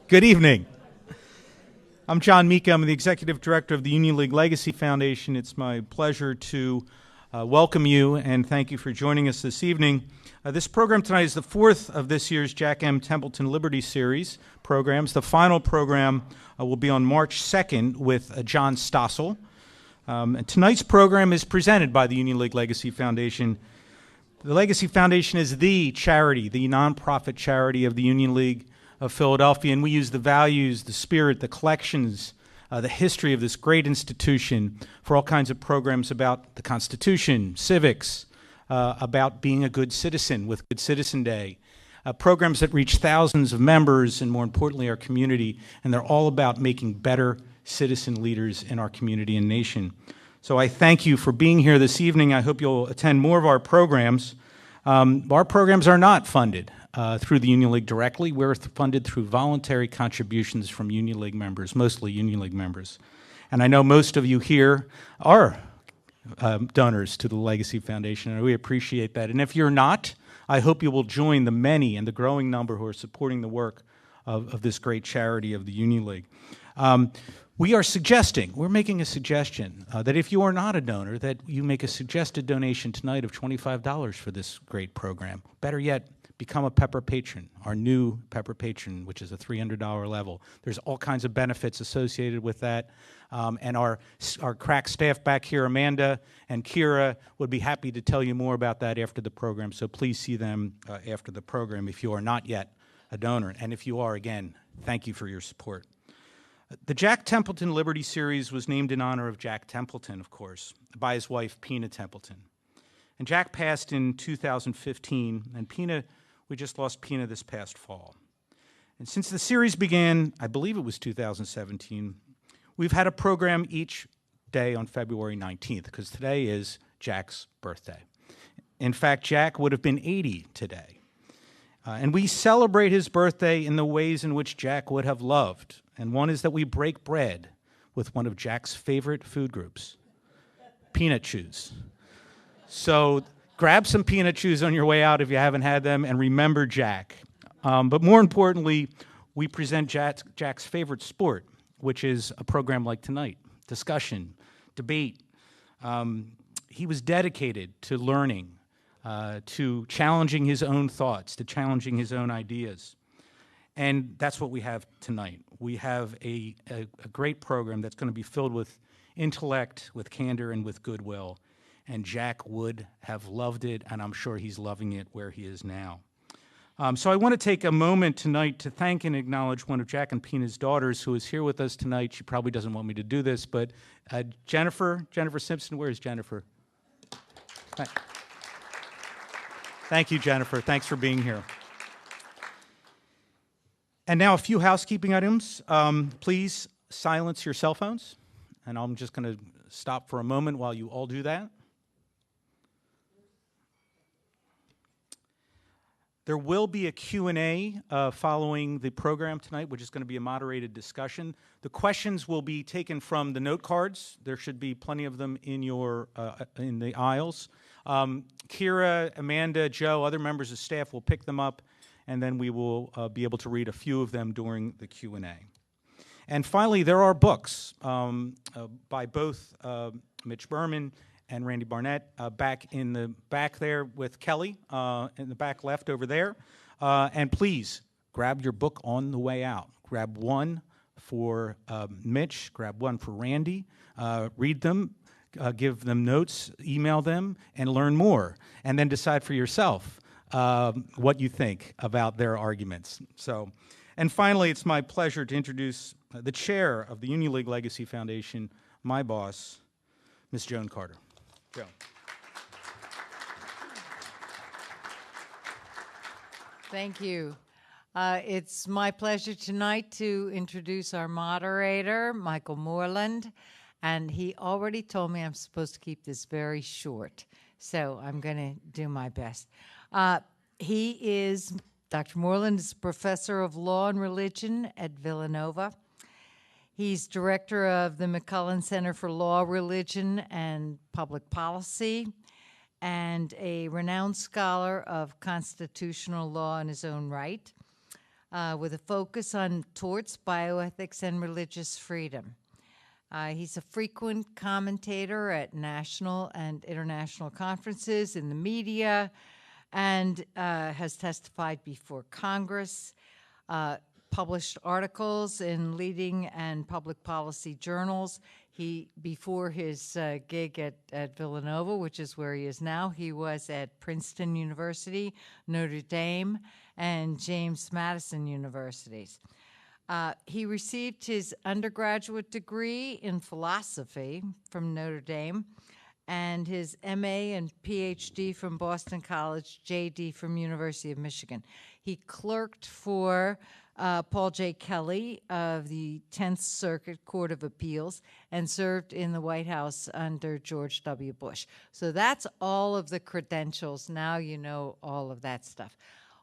Good evening. I'm John Mika. I'm the Executive Director of the Union League Legacy Foundation. It's my pleasure to welcome you and thank you for joining us this evening. This program tonight is the fourth of this year's Jack M. Templeton Liberty Series programs. The final program will be on March 2nd with John Stossel. And tonight's program is presented by the Union League Legacy Foundation. The Legacy Foundation is the charity, the nonprofit charity of the Union League of Philadelphia, and we use the values, the spirit, the collections, the history of this great institution for all kinds of programs about the Constitution, civics, about being a good citizen with Good Citizen Day, programs that reach thousands of members and, more importantly, our community, and they're all about making better citizen leaders in our community and nation. So I thank you for being here this evening. I hope you'll attend more of our programs. Our programs are not funded through the Union League directly. We're funded through voluntary contributions from Union League members, mostly Union League members. And I know most of you here are donors to the Legacy Foundation, and we appreciate that. And if you're not, I hope you will join the many and the growing number who are supporting the work of this great charity of the Union League. We're making a suggestion that if you are not a donor, that you make a suggested donation tonight of $25 for this great program. Better yet, become a Pepper patron, our new Pepper patron, which is a $300 level. There's all kinds of benefits associated with that. And our crack staff back here, Amanda and Kira, would be happy to tell you more about that after the program. So please see them after the program if you are not yet a donor. And if you are, again, thank you for your support. The Jack Templeton Liberty Series was named in honor of Jack Templeton, of course, by his wife, Pina Templeton. And Jack passed in 2015, and we just lost Pina this past fall. And since the series began, I believe it was 2017, we've had a program each day on February 19th, because today is Jack's birthday. In fact, Jack would have been 80 today. And we celebrate his birthday in the ways in which Jack would have loved. And one is that we break bread with one of Jack's favorite food groups, peanut chews. So grab some peanut chews on your way out if you haven't had them, and remember Jack. But more importantly, we present Jack's favorite sport, which is a program like tonight, discussion, debate. He was dedicated to learning, to challenging his own thoughts, to challenging his own ideas. And that's what we have tonight. We have a great program that's going to be filled with intellect, with candor, and with goodwill. And Jack would have loved it, and I'm sure he's loving it where he is now. So I want to take a moment tonight to thank and acknowledge one of Jack and Pina's daughters who is here with us tonight. She probably doesn't want me to do this, but Jennifer Simpson, where is Jennifer? Thank you, Jennifer. Thanks for being here. And now a few housekeeping items. Please silence your cell phones, and I'm just going to stop for a moment while you all do that. There will be a Q&A following the program tonight, which is going to be a moderated discussion. The questions will be taken from the note cards. There should be plenty of them in the aisles. Kira, Amanda, Joe, other members of staff will pick them up, and then we will be able to read a few of them during the Q&A. And finally, there are books by both Mitch Berman and Randy Barnett back in the back there with Kelly in the back left over there. And please, grab your book on the way out. Grab one for Mitch, grab one for Randy, read them, give them notes, email them, and learn more. And then decide for yourself what you think about their arguments. And finally, it's my pleasure to introduce the chair of the Union League Legacy Foundation, my boss, Ms. Joan Carter. Joan. Thank you. It's my pleasure tonight to introduce our moderator, Michael Moreland, and he already told me I'm supposed to keep this very short, so I'm going to do my best. Dr. Moreland is professor of law and religion at Villanova. He's director of the McCullen Center for Law, Religion, and Public Policy, and a renowned scholar of constitutional law in his own right. with a focus on torts, bioethics, and religious freedom. He's a frequent commentator at national and international conferences in the media and has testified before Congress, published articles in leading and public policy journals. Before his gig at Villanova, which is where he is now, he was at Princeton University, Notre Dame, and James Madison Universities. He received his undergraduate degree in philosophy from Notre Dame and his MA and PhD from Boston College, JD from University of Michigan. He clerked for Paul J. Kelly of the 10th Circuit Court of Appeals and served in the White House under George W. Bush. So that's all of the credentials. Now you know all of that stuff.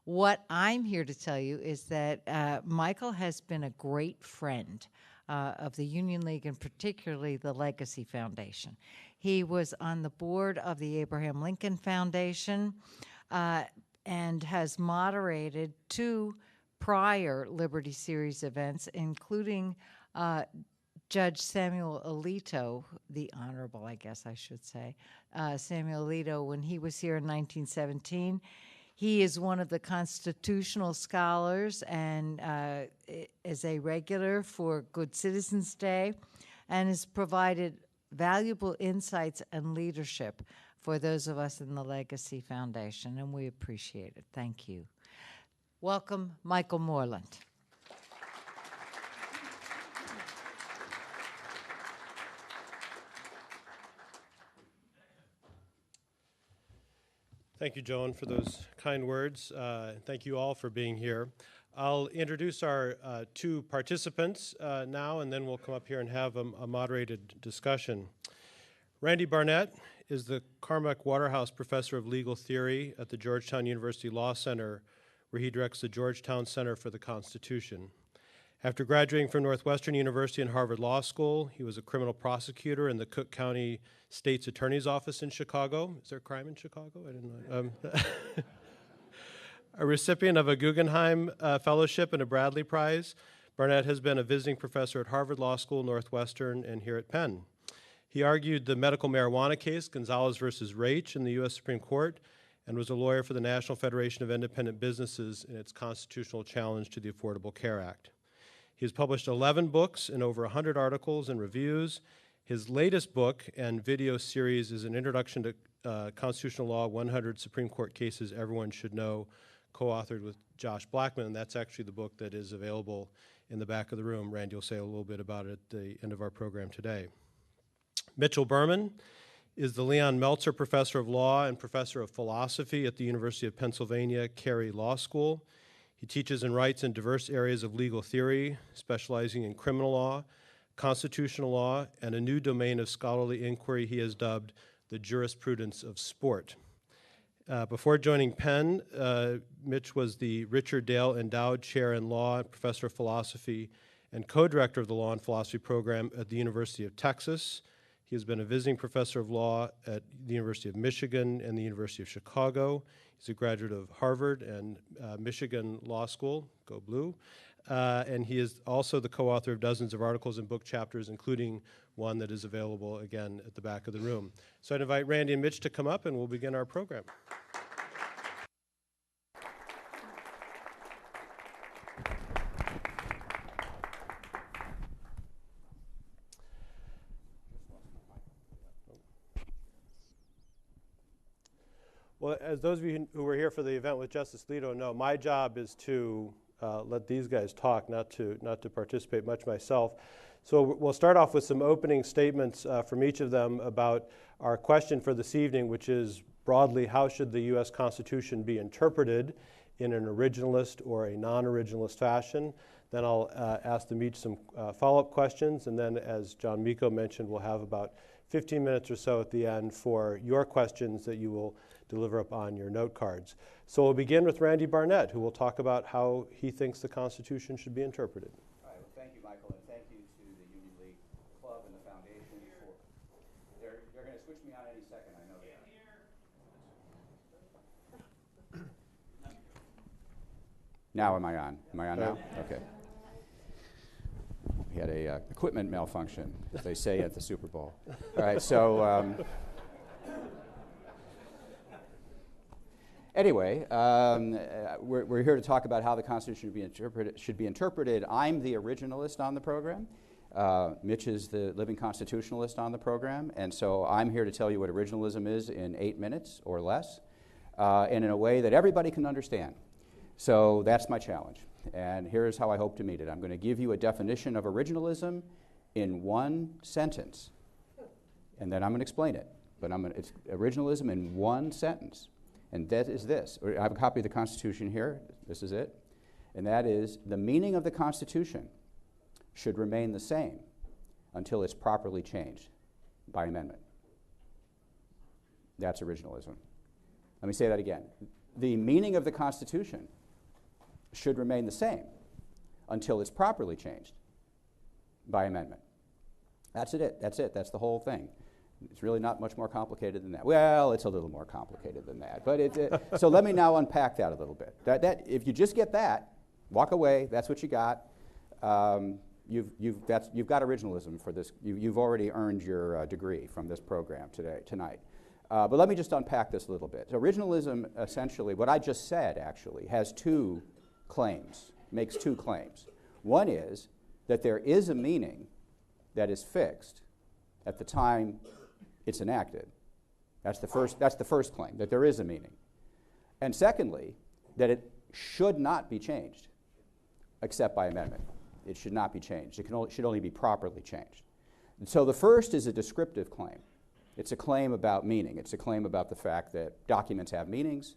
What I'm here to tell you is that Michael has been a great friend of the Union League and particularly the Legacy Foundation. He was on the board of the Abraham Lincoln Foundation and has moderated 2 prior Liberty Series events, including Judge Samuel Alito, the Honorable, I guess I should say, Samuel Alito, when he was here in 1917. He is one of the constitutional scholars and is a regular for Good Citizens Day and has provided valuable insights and leadership for those of us in the Legacy Foundation, and we appreciate it. Thank you. Welcome, Michael Moreland. Thank you, Joan, for those kind words. Thank you all for being here. I'll introduce our 2 participants now, and then we'll come up here and have a moderated discussion. Randy Barnett is the Carmack Waterhouse Professor of Legal Theory at the Georgetown University Law Center, where he directs the Georgetown Center for the Constitution. After graduating from Northwestern University and Harvard Law School, he was a criminal prosecutor in the Cook County State's Attorney's Office in Chicago. Is there crime in Chicago? I didn't know. A recipient of a Guggenheim Fellowship and a Bradley Prize, Barnett has been a visiting professor at Harvard Law School, Northwestern, and here at Penn. He argued the medical marijuana case, Gonzalez versus Raich, in the U.S. Supreme Court, and was a lawyer for the National Federation of Independent Businesses in its constitutional challenge to the Affordable Care Act. He has published 11 books and over 100 articles and reviews. His latest book and video series is an introduction to constitutional law, 100 Supreme Court cases everyone should know, co-authored with Josh Blackman, and that's actually the book that is available in the back of the room. Randy will say a little bit about it at the end of our program today. Mitchell Berman is the Leon Meltzer Professor of Law and Professor of Philosophy at the University of Pennsylvania Carey Law School. He teaches and writes in diverse areas of legal theory, specializing in criminal law, constitutional law, and a new domain of scholarly inquiry he has dubbed the jurisprudence of sport. Before joining Penn, Mitch was the Richard Dale Endowed Chair in Law and Professor of Philosophy and co-director of the Law and Philosophy program at the University of Texas. He has been a visiting professor of law at the University of Michigan and the University of Chicago. He's a graduate of Harvard and Michigan Law School, go blue. And he is also the co-author of dozens of articles and book chapters, including one that is available, again, at the back of the room. So I'd invite Randy and Mitch to come up, and we'll begin our program. Well, as those of you who were here for the event with Justice Alito know, my job is to let these guys talk, not to participate much myself. So we'll start off with some opening statements from each of them about our question for this evening, which is broadly, how should the U.S. Constitution be interpreted in an originalist or a non-originalist fashion? Then I'll ask them each some follow-up questions, and then, as John Miko mentioned, we'll have about 15 minutes or so at the end for your questions that you will deliver up on your note cards. So we'll begin with Randy Barnett, who will talk about how he thinks the Constitution should be interpreted. All right, well, thank you, Michael, and thank you to the Union League Club and the Foundation for, they're going to switch me on any second, I know that. Now am I on? Am I on now? Okay. We had a equipment malfunction, as they say at the Super Bowl. All right, so anyway, we're here to talk about how the Constitution should be interpreted. I'm the originalist on the program. Mitch is the living constitutionalist on the program, and so I'm here to tell you what originalism is in 8 minutes or less, and in a way that everybody can understand. So that's my challenge, and here's how I hope to meet it. I'm going to give you a definition of originalism in 1 sentence, and then I'm going to explain it. But it's originalism in 1 sentence, and that is this. I have a copy of the Constitution here. This is it, and that is the meaning of the Constitution should remain the same until it's properly changed by amendment. That's originalism. Let me say that again. The meaning of the Constitution should remain the same until it's properly changed by amendment. That's it. That's it. That's the whole thing. It's really not much more complicated than that. Well, it's a little more complicated than that. But so let me now unpack that a little bit. If you just get that, walk away. That's what you got. You've got originalism for this. You've already earned your degree from this program tonight. But let me just unpack this a little bit. So originalism, essentially, what I just said, actually, has 2 claims, makes 2 claims. One is that there is a meaning that is fixed at the time it's enacted. That's the first claim, that there is a meaning. And secondly, that it should not be changed except by amendment. It should not be changed. It should only be properly changed. And so the first is a descriptive claim. It's a claim about meaning. It's a claim about the fact that documents have meanings,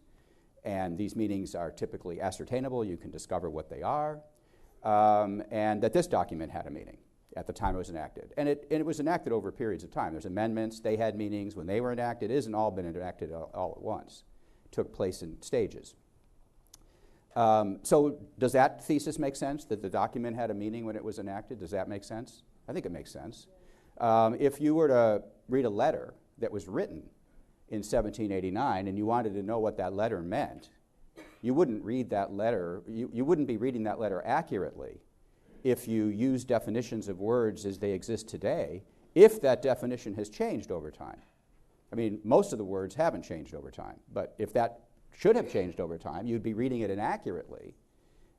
and these meanings are typically ascertainable. You can discover what they are, and that this document had a meaning at the time it was enacted. And it was enacted over periods of time. There's amendments. They had meanings when they were enacted. It hasn't all been enacted all at once. It took place in stages. So does that thesis make sense, that the document had a meaning when it was enacted? Does that make sense? I think it makes sense. If you were to read a letter that was written in 1789 and you wanted to know what that letter meant, you wouldn't read that letter, you wouldn't be reading that letter accurately if you use definitions of words as they exist today, if that definition has changed over time. I mean, most of the words haven't changed over time, but if that should have changed over time, you'd be reading it inaccurately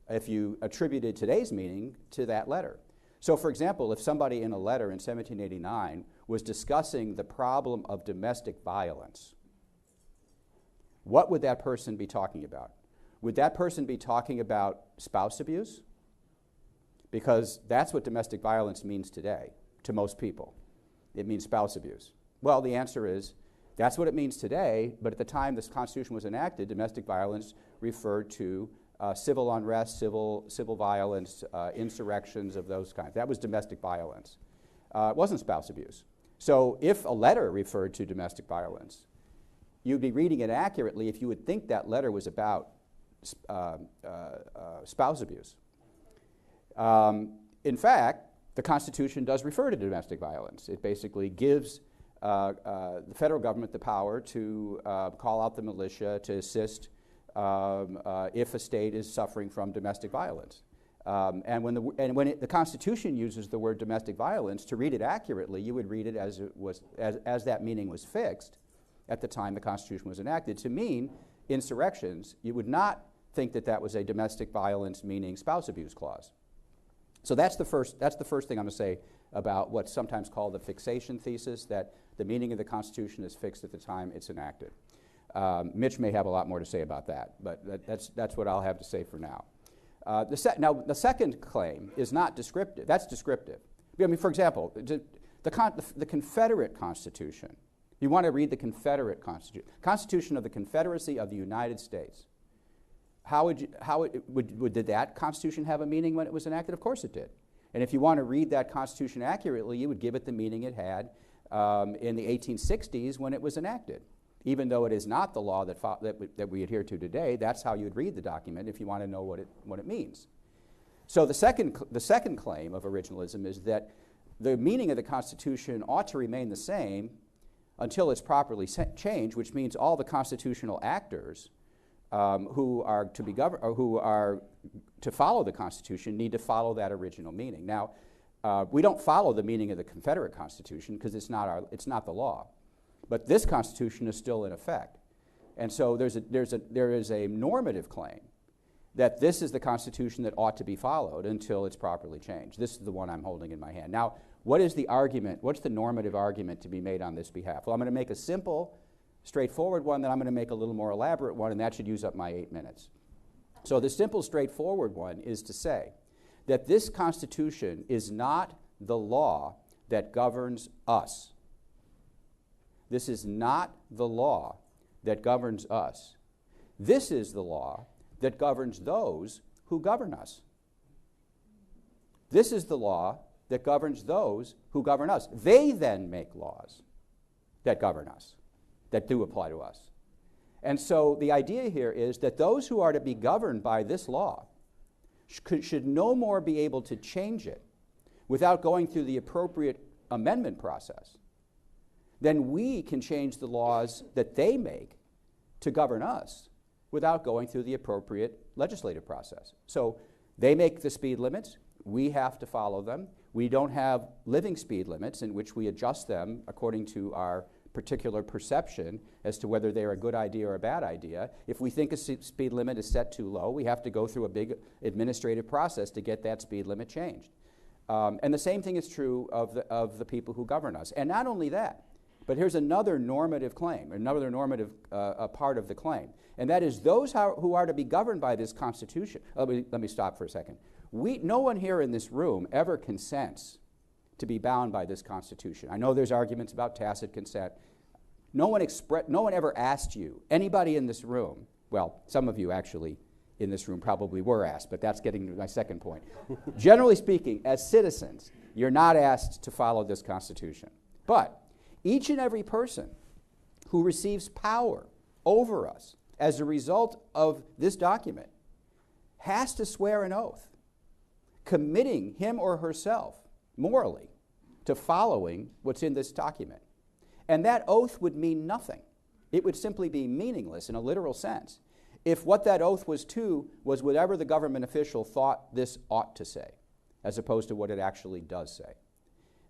if you attributed today's meaning to that letter. So, for example, if somebody in a letter in 1789 was discussing the problem of domestic violence, what would that person be talking about? Would that person be talking about spouse abuse? Because that's what domestic violence means today to most people. It means spouse abuse. Well, the answer is that's what it means today, but at the time this Constitution was enacted, domestic violence referred to civil unrest, civil violence, insurrections of those kinds. That was domestic violence. It wasn't spouse abuse. So if a letter referred to domestic violence, you'd be reading it accurately if you would think that letter was about spouse abuse. In fact, the Constitution does refer to domestic violence. It basically gives the federal government the power to call out the militia to assist if a state is suffering from domestic violence. And when the Constitution uses the word domestic violence, to read it accurately, you would read it as that meaning was fixed at the time the Constitution was enacted to mean insurrections. You would not think that that was a domestic violence meaning spouse abuse clause. So that's the first thing I'm going to say about what's sometimes called the fixation thesis, that the meaning of the Constitution is fixed at the time it's enacted. Mitch may have a lot more to say about that, but that's what I'll have to say for now. Now, the second claim is not descriptive. That's descriptive. I mean, for example, the Confederate Constitution. You want to read the Confederate Constitution, Constitution of the Confederacy of the United States. Did that Constitution have a meaning when it was enacted? Of course it did. And if you want to read that Constitution accurately, you would give it the meaning it had in the 1860s when it was enacted. Even though it is not the law that we adhere to today, that's how you'd read the document if you want to know what it means. So the second claim of originalism is that the meaning of the Constitution ought to remain the same until it's properly changed, which means all the constitutional actors who are to be who are to follow the Constitution need to follow that original meaning. Now, we don't follow the meaning of the Confederate Constitution because it's not the law, but this Constitution is still in effect, and so there is a normative claim that this is the Constitution that ought to be followed until it's properly changed. This is the one I'm holding in my hand. Now, what is the argument? What's the normative argument to be made on this behalf? Well, I'm going to make a simple, straightforward one, then I'm going to make a little more elaborate one, and that should use up my 8 minutes. So the simple, straightforward one is to say that this Constitution is not the law that governs us. This is not the law that governs us. This is the law that governs those who govern us. This is the law that governs those who govern us. They then make laws that govern us, that do apply to us. And so the idea here is that those who are to be governed by this law should no more be able to change it without going through the appropriate amendment process than we can change the laws that they make to govern us without going through the appropriate legislative process. So they make the speed limits, we have to follow them. We don't have living speed limits in which we adjust them according to our particular perception as to whether they're a good idea or a bad idea. If we think a speed limit is set too low, we have to go through a big administrative process to get that speed limit changed. And the same thing is true of the people who govern us. And not only that, but here's another normative claim, another normative part of the claim, and that is those who are to be governed by this Constitution. Let me stop for a second. No one here in this room ever consents to be bound by this Constitution. I know there's arguments about tacit consent. No one ever asked you, anybody in this room, well, some of you actually in this room probably were asked, but that's getting to my second point. Generally speaking, as citizens, you're not asked to follow this Constitution. But each and every person who receives power over us as a result of this document has to swear an oath, committing him or herself morally to following what's in this document. And that oath would mean nothing. It would simply be meaningless in a literal sense if what that oath was whatever the government official thought this ought to say, as opposed to what it actually does say.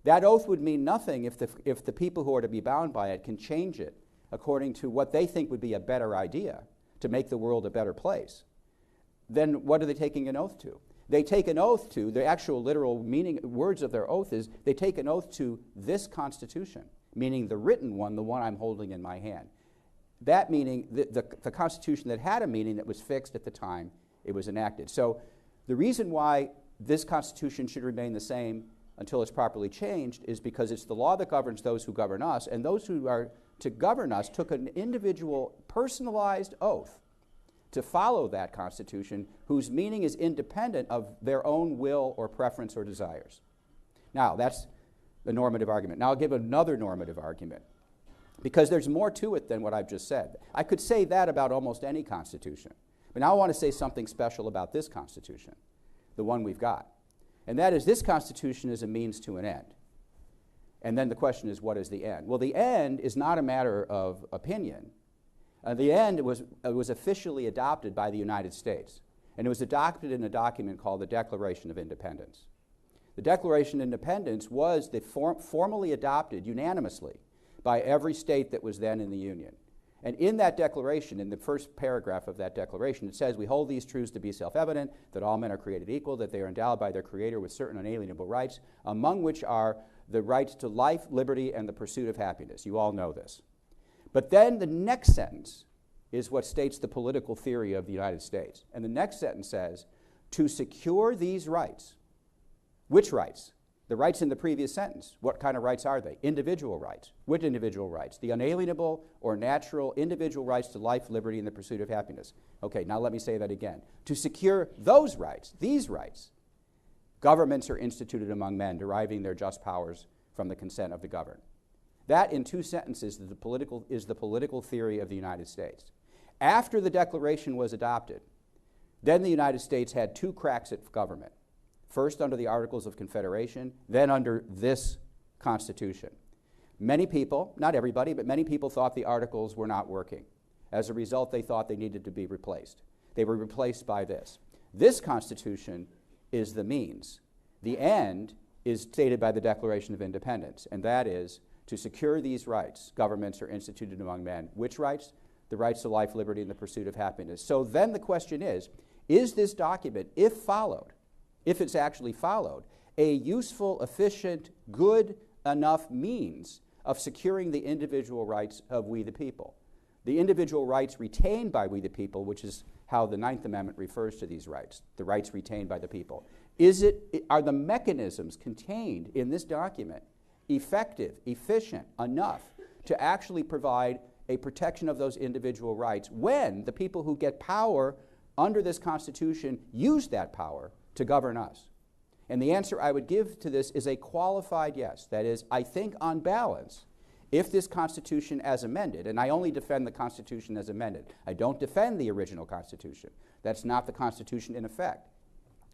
That oath would mean nothing if the people who are to be bound by it can change it according to what they think would be a better idea to make the world a better place. Then what are they taking an oath to? They take an oath to, the actual literal meaning, words of their oath is, they take an oath to this Constitution, meaning the written one, the one I'm holding in my hand. That meaning, the Constitution that had a meaning that was fixed at the time it was enacted. So the reason why this Constitution should remain the same until it's properly changed is because it's the law that governs those who govern us, and those who are to govern us took an individual personalized oath to follow that Constitution whose meaning is independent of their own will or preference or desires. Now, that's the normative argument. Now I'll give another normative argument, because there's more to it than what I've just said. I could say that about almost any Constitution, but now I want to say something special about this Constitution, the one we've got. And that is, this Constitution is a means to an end. And then the question is, what is the end? Well, the end is not a matter of opinion. The end was officially adopted by the United States, and it was adopted in a document called the Declaration of Independence. The Declaration of Independence was formally adopted unanimously by every state that was then in the Union. And in that declaration, in the first paragraph of that declaration, it says, "We hold these truths to be self-evident, that all men are created equal, that they are endowed by their Creator with certain unalienable rights, among which are the rights to life, liberty, and the pursuit of happiness." You all know this. But then the next sentence is what states the political theory of the United States. And the next sentence says, "To secure these rights." Which rights? The rights in the previous sentence. What kind of rights are they? Individual rights. What individual rights? The unalienable or natural individual rights to life, liberty, and the pursuit of happiness. Okay, now let me say that again. To secure those rights, these rights, governments are instituted among men, deriving their just powers from the consent of the governed. That, in two sentences, is the political theory of the United States. After the Declaration was adopted, then the United States had two cracks at government. First under the Articles of Confederation, then under this Constitution. Many people, not everybody, but many people thought the Articles were not working. As a result, they thought they needed to be replaced. They were replaced by this. This Constitution is the means. The end is stated by the Declaration of Independence, and that is to secure these rights, governments are instituted among men. Which rights? The rights to life, liberty, and the pursuit of happiness. So then the question is this document, if followed, if it's actually followed, a useful, efficient, good enough means of securing the individual rights of we the people? The individual rights retained by we the people, which is how the Ninth Amendment refers to these rights, the rights retained by the people. Are the mechanisms contained in this document effective, efficient enough to actually provide a protection of those individual rights when the people who get power under this Constitution use that power to govern us? And the answer I would give to this is a qualified yes. That is, I think on balance, if this Constitution as amended, and I only defend the Constitution as amended, I don't defend the original Constitution. That's not the Constitution in effect.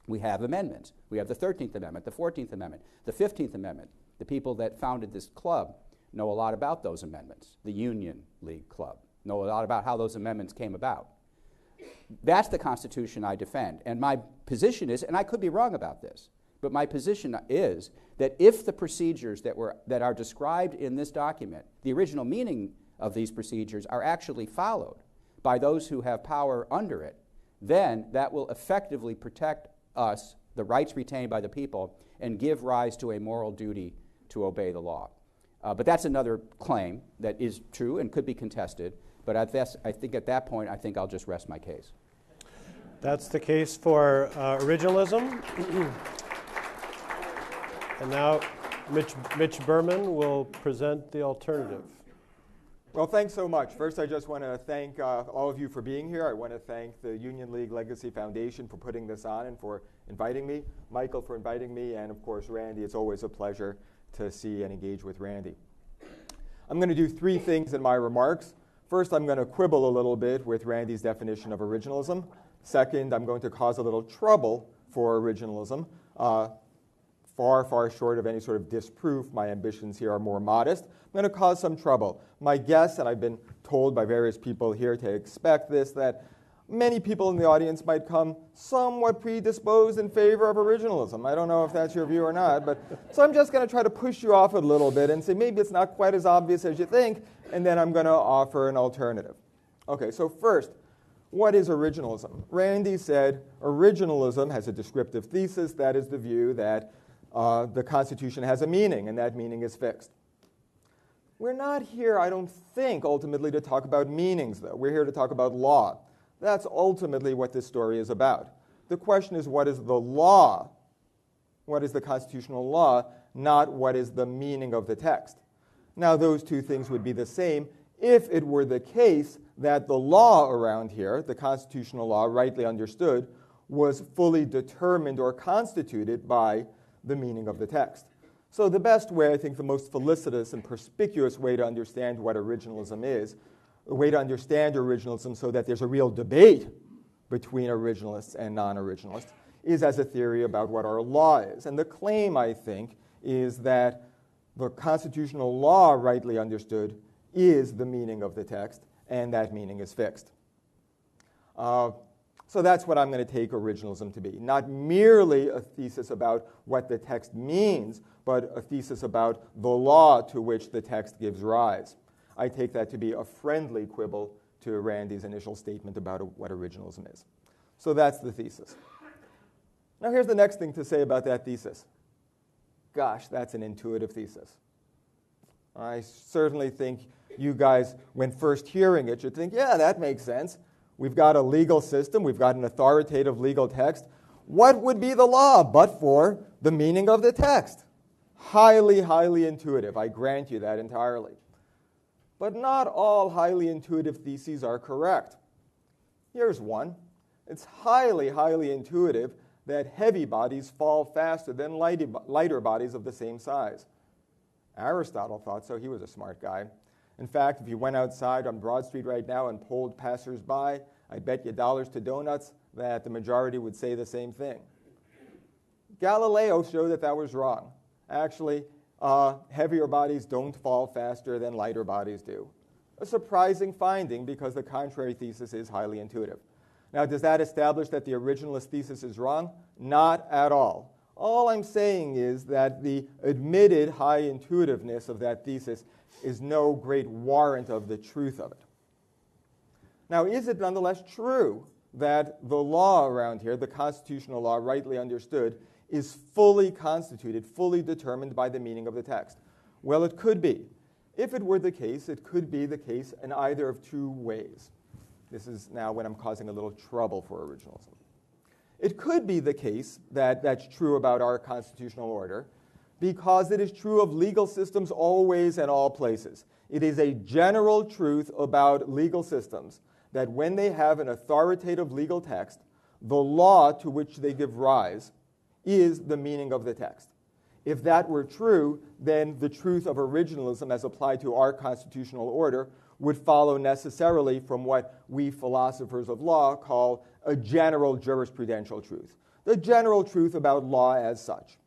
We have amendments. We have the 13th Amendment, the 14th Amendment, the 15th Amendment. The people that founded this club know a lot about those amendments. The Union League Club know a lot about how those amendments came about. That's the Constitution I defend. And my position is, and I could be wrong about this, but my position is that if the procedures that are described in this document, the original meaning of these procedures, are actually followed by those who have power under it, then that will effectively protect us, the rights retained by the people, and give rise to a moral duty to obey the law. But that's another claim that is true and could be contested. But I think at that point, I think I'll just rest my case. That's the case for originalism. And now Mitch Berman will present the alternative. Well, thanks so much. First, I just want to thank all of you for being here. I want to thank the Union League Legacy Foundation for putting this on and for inviting me, Michael for inviting me, and of course, Randy. It's always a pleasure to see and engage with Randy. I'm going to do three things in my remarks. First, I'm going to quibble a little bit with Randy's definition of originalism. Second, I'm going to cause a little trouble for originalism. Far, far short of any sort of disproof. My ambitions here are more modest. I'm going to cause some trouble. My guess, and I've been told by various people here to expect this, that many people in the audience might come somewhat predisposed in favor of originalism. I don't know if that's your view or not, but so I'm just going to try to push you off a little bit and say maybe it's not quite as obvious as you think, and then I'm going to offer an alternative. Okay, so first, what is originalism? Randy said originalism has a descriptive thesis. That is the view that the Constitution has a meaning, and that meaning is fixed. We're not here, I don't think, ultimately to talk about meanings, though. We're here to talk about law. That's ultimately what this story is about. The question is, what is the law? What is the constitutional law, not what is the meaning of the text? Now, those two things would be the same if it were the case that the law around here, the constitutional law, rightly understood, was fully determined or constituted by the meaning of the text. So the best way, I think the most felicitous and perspicuous way to understand what originalism is, a way to understand originalism so that there's a real debate between originalists and non-originalists, is as a theory about what our law is. And the claim, I think, is that the constitutional law, rightly understood, is the meaning of the text, and that meaning is fixed. So that's what I'm going to take originalism to be. Not merely a thesis about what the text means, but a thesis about the law to which the text gives rise. I take that to be a friendly quibble to Randy's initial statement about what originalism is. So that's the thesis. Now here's the next thing to say about that thesis. Gosh, that's an intuitive thesis. I certainly think you guys, when first hearing it, should think, yeah, that makes sense. We've got a legal system. We've got an authoritative legal text. What would be the law but for the meaning of the text? Highly, highly intuitive. I grant you that entirely. But not all highly intuitive theses are correct. Here's one. It's highly, highly intuitive that heavy bodies fall faster than lighter bodies of the same size. Aristotle thought so. He was a smart guy. In fact, if you went outside on Broad Street right now and polled passers-by, I'd bet you dollars to donuts that the majority would say the same thing. Galileo showed that that was wrong. Actually, heavier bodies don't fall faster than lighter bodies do. A surprising finding because the contrary thesis is highly intuitive. Now, does that establish that the originalist thesis is wrong? Not at all. All I'm saying is that the admitted high intuitiveness of that thesis is no great warrant of the truth of it. Now, is it nonetheless true that the law around here, the constitutional law rightly understood, is fully constituted, fully determined by the meaning of the text? Well, it could be. If it were the case, it could be the case in either of two ways. This is now when I'm causing a little trouble for originalism. It could be the case that that's true about our constitutional order because it is true of legal systems always and all places. It is a general truth about legal systems that when they have an authoritative legal text, the law to which they give rise is the meaning of the text. If that were true, then the truth of originalism as applied to our constitutional order would follow necessarily from what we philosophers of law call a general jurisprudential truth, the general truth about law as such.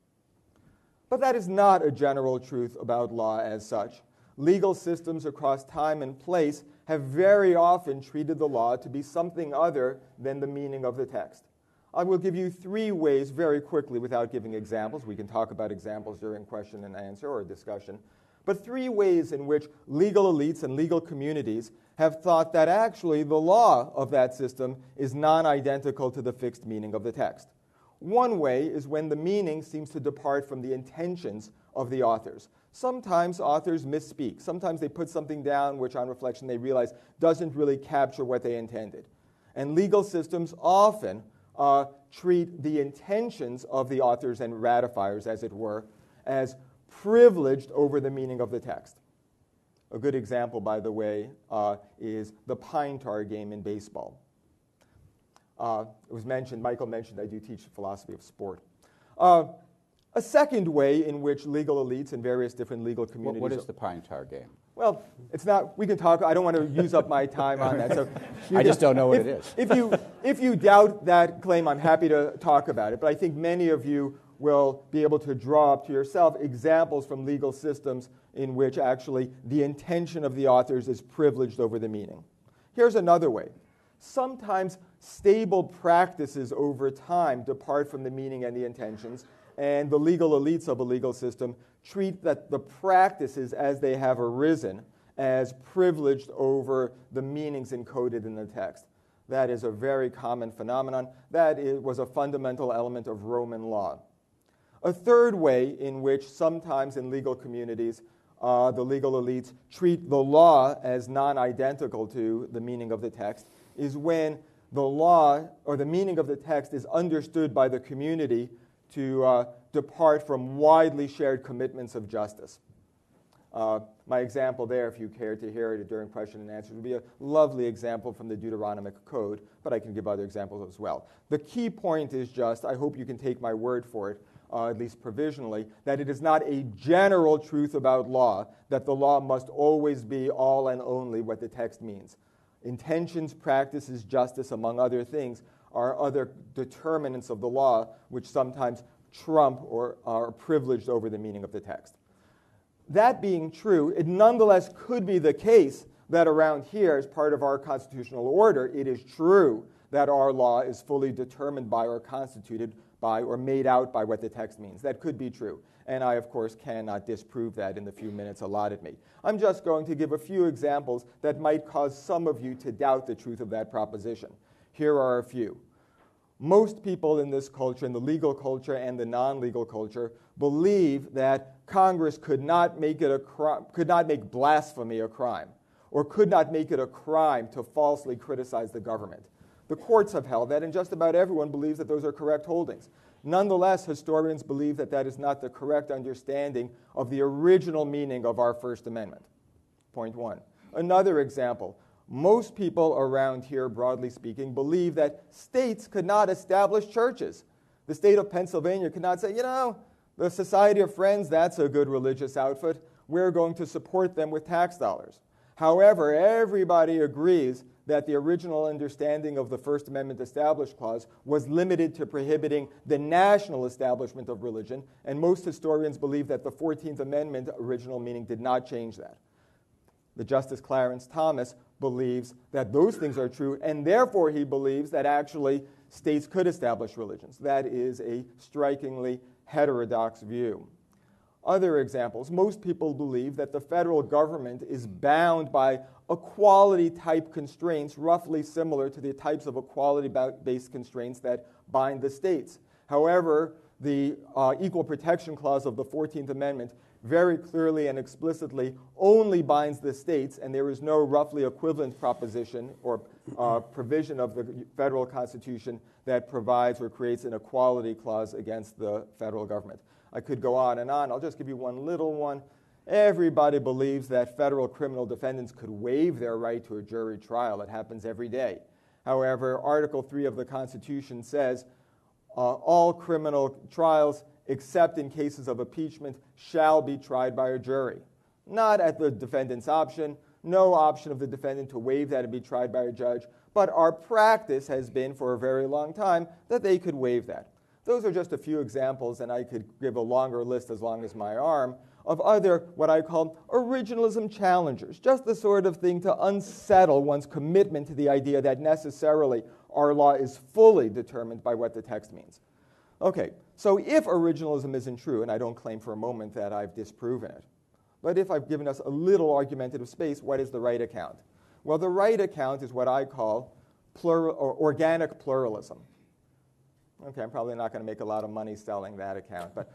But that is not a general truth about law as such. Legal systems across time and place have very often treated the law to be something other than the meaning of the text. I will give you three ways very quickly without giving examples. We can talk about examples during question and answer or discussion. But three ways in which legal elites and legal communities have thought that actually the law of that system is non-identical to the fixed meaning of the text. One way is when the meaning seems to depart from the intentions of the authors. Sometimes authors misspeak. Sometimes they put something down which on reflection they realize doesn't really capture what they intended. And legal systems often treat the intentions of the authors and ratifiers, as it were, as privileged over the meaning of the text. A good example, by the way, is the pine tar game in baseball. It was mentioned, Michael mentioned, I do teach philosophy of sport. A second way in which legal elites and various different legal communities... What is the pine tar game? Well, it's not, we can talk, I don't want to use up my time on that. So I just don't know what it is. If you doubt that claim, I'm happy to talk about it. But I think many of you will be able to draw up to yourself examples from legal systems in which actually the intention of the authors is privileged over the meaning. Here's another way. Sometimes stable practices over time depart from the meaning and the intentions, and the legal elites of a legal system treat that the practices as they have arisen as privileged over the meanings encoded in the text. That is a very common phenomenon. That was a fundamental element of Roman law. A third way in which sometimes in legal communities the legal elites treat the law as non-identical to the meaning of the text is when the law or the meaning of the text is understood by the community to depart from widely shared commitments of justice. My example there, if you care to hear it during question and answer, would be a lovely example from the Deuteronomic Code, but I can give other examples as well. The key point is just, I hope you can take my word for it, at least provisionally, that it is not a general truth about law, that the law must always be all and only what the text means. Intentions, practices, justice, among other things, are other determinants of the law which sometimes trump or are privileged over the meaning of the text. That being true, it nonetheless could be the case that around here, as part of our constitutional order, it is true that our law is fully determined by or constituted by or made out by what the text means. That could be true. And I, of course, cannot disprove that in the few minutes allotted me. I'm just going to give a few examples that might cause some of you to doubt the truth of that proposition. Here are a few. Most people in this culture, in the legal culture and the non-legal culture, believe that Congress could not make blasphemy a crime, or could not make it a crime to falsely criticize the government. The courts have held that, and just about everyone believes that those are correct holdings. Nonetheless, historians believe that that is not the correct understanding of the original meaning of our First Amendment. Point one. Another example. Most people around here, broadly speaking, believe that states could not establish churches. The state of Pennsylvania could not say, you know, the Society of Friends, that's a good religious outfit. We're going to support them with tax dollars. However, everybody agrees that the original understanding of the First Amendment Establish Clause was limited to prohibiting the national establishment of religion, and most historians believe that the 14th Amendment original meaning did not change that. The Justice Clarence Thomas believes that those things are true, and therefore he believes that actually states could establish religions. That is a strikingly heterodox view. Other examples, most people believe that the federal government is bound by equality-type constraints roughly similar to the types of equality-based constraints that bind the states. However, the Equal Protection Clause of the 14th Amendment very clearly and explicitly only binds the states, and there is no roughly equivalent proposition or provision of the federal Constitution that provides or creates an equality clause against the federal government. I could go on and on. I'll just give you one little one. Everybody believes that federal criminal defendants could waive their right to a jury trial. It happens every day. However, Article 3 of the Constitution says all criminal trials, except in cases of impeachment, shall be tried by a jury. Not at the defendant's option, no option of the defendant to waive that and be tried by a judge, but our practice has been for a very long time that they could waive that. Those are just a few examples, and I could give a longer list as long as my arm, of other what I call originalism challengers, just the sort of thing to unsettle one's commitment to the idea that necessarily our law is fully determined by what the text means. Okay, so if originalism isn't true, and I don't claim for a moment that I've disproven it, but if I've given us a little argumentative space, what is the right account? Well, the right account is what I call organic pluralism. Okay, I'm probably not going to make a lot of money selling that account, but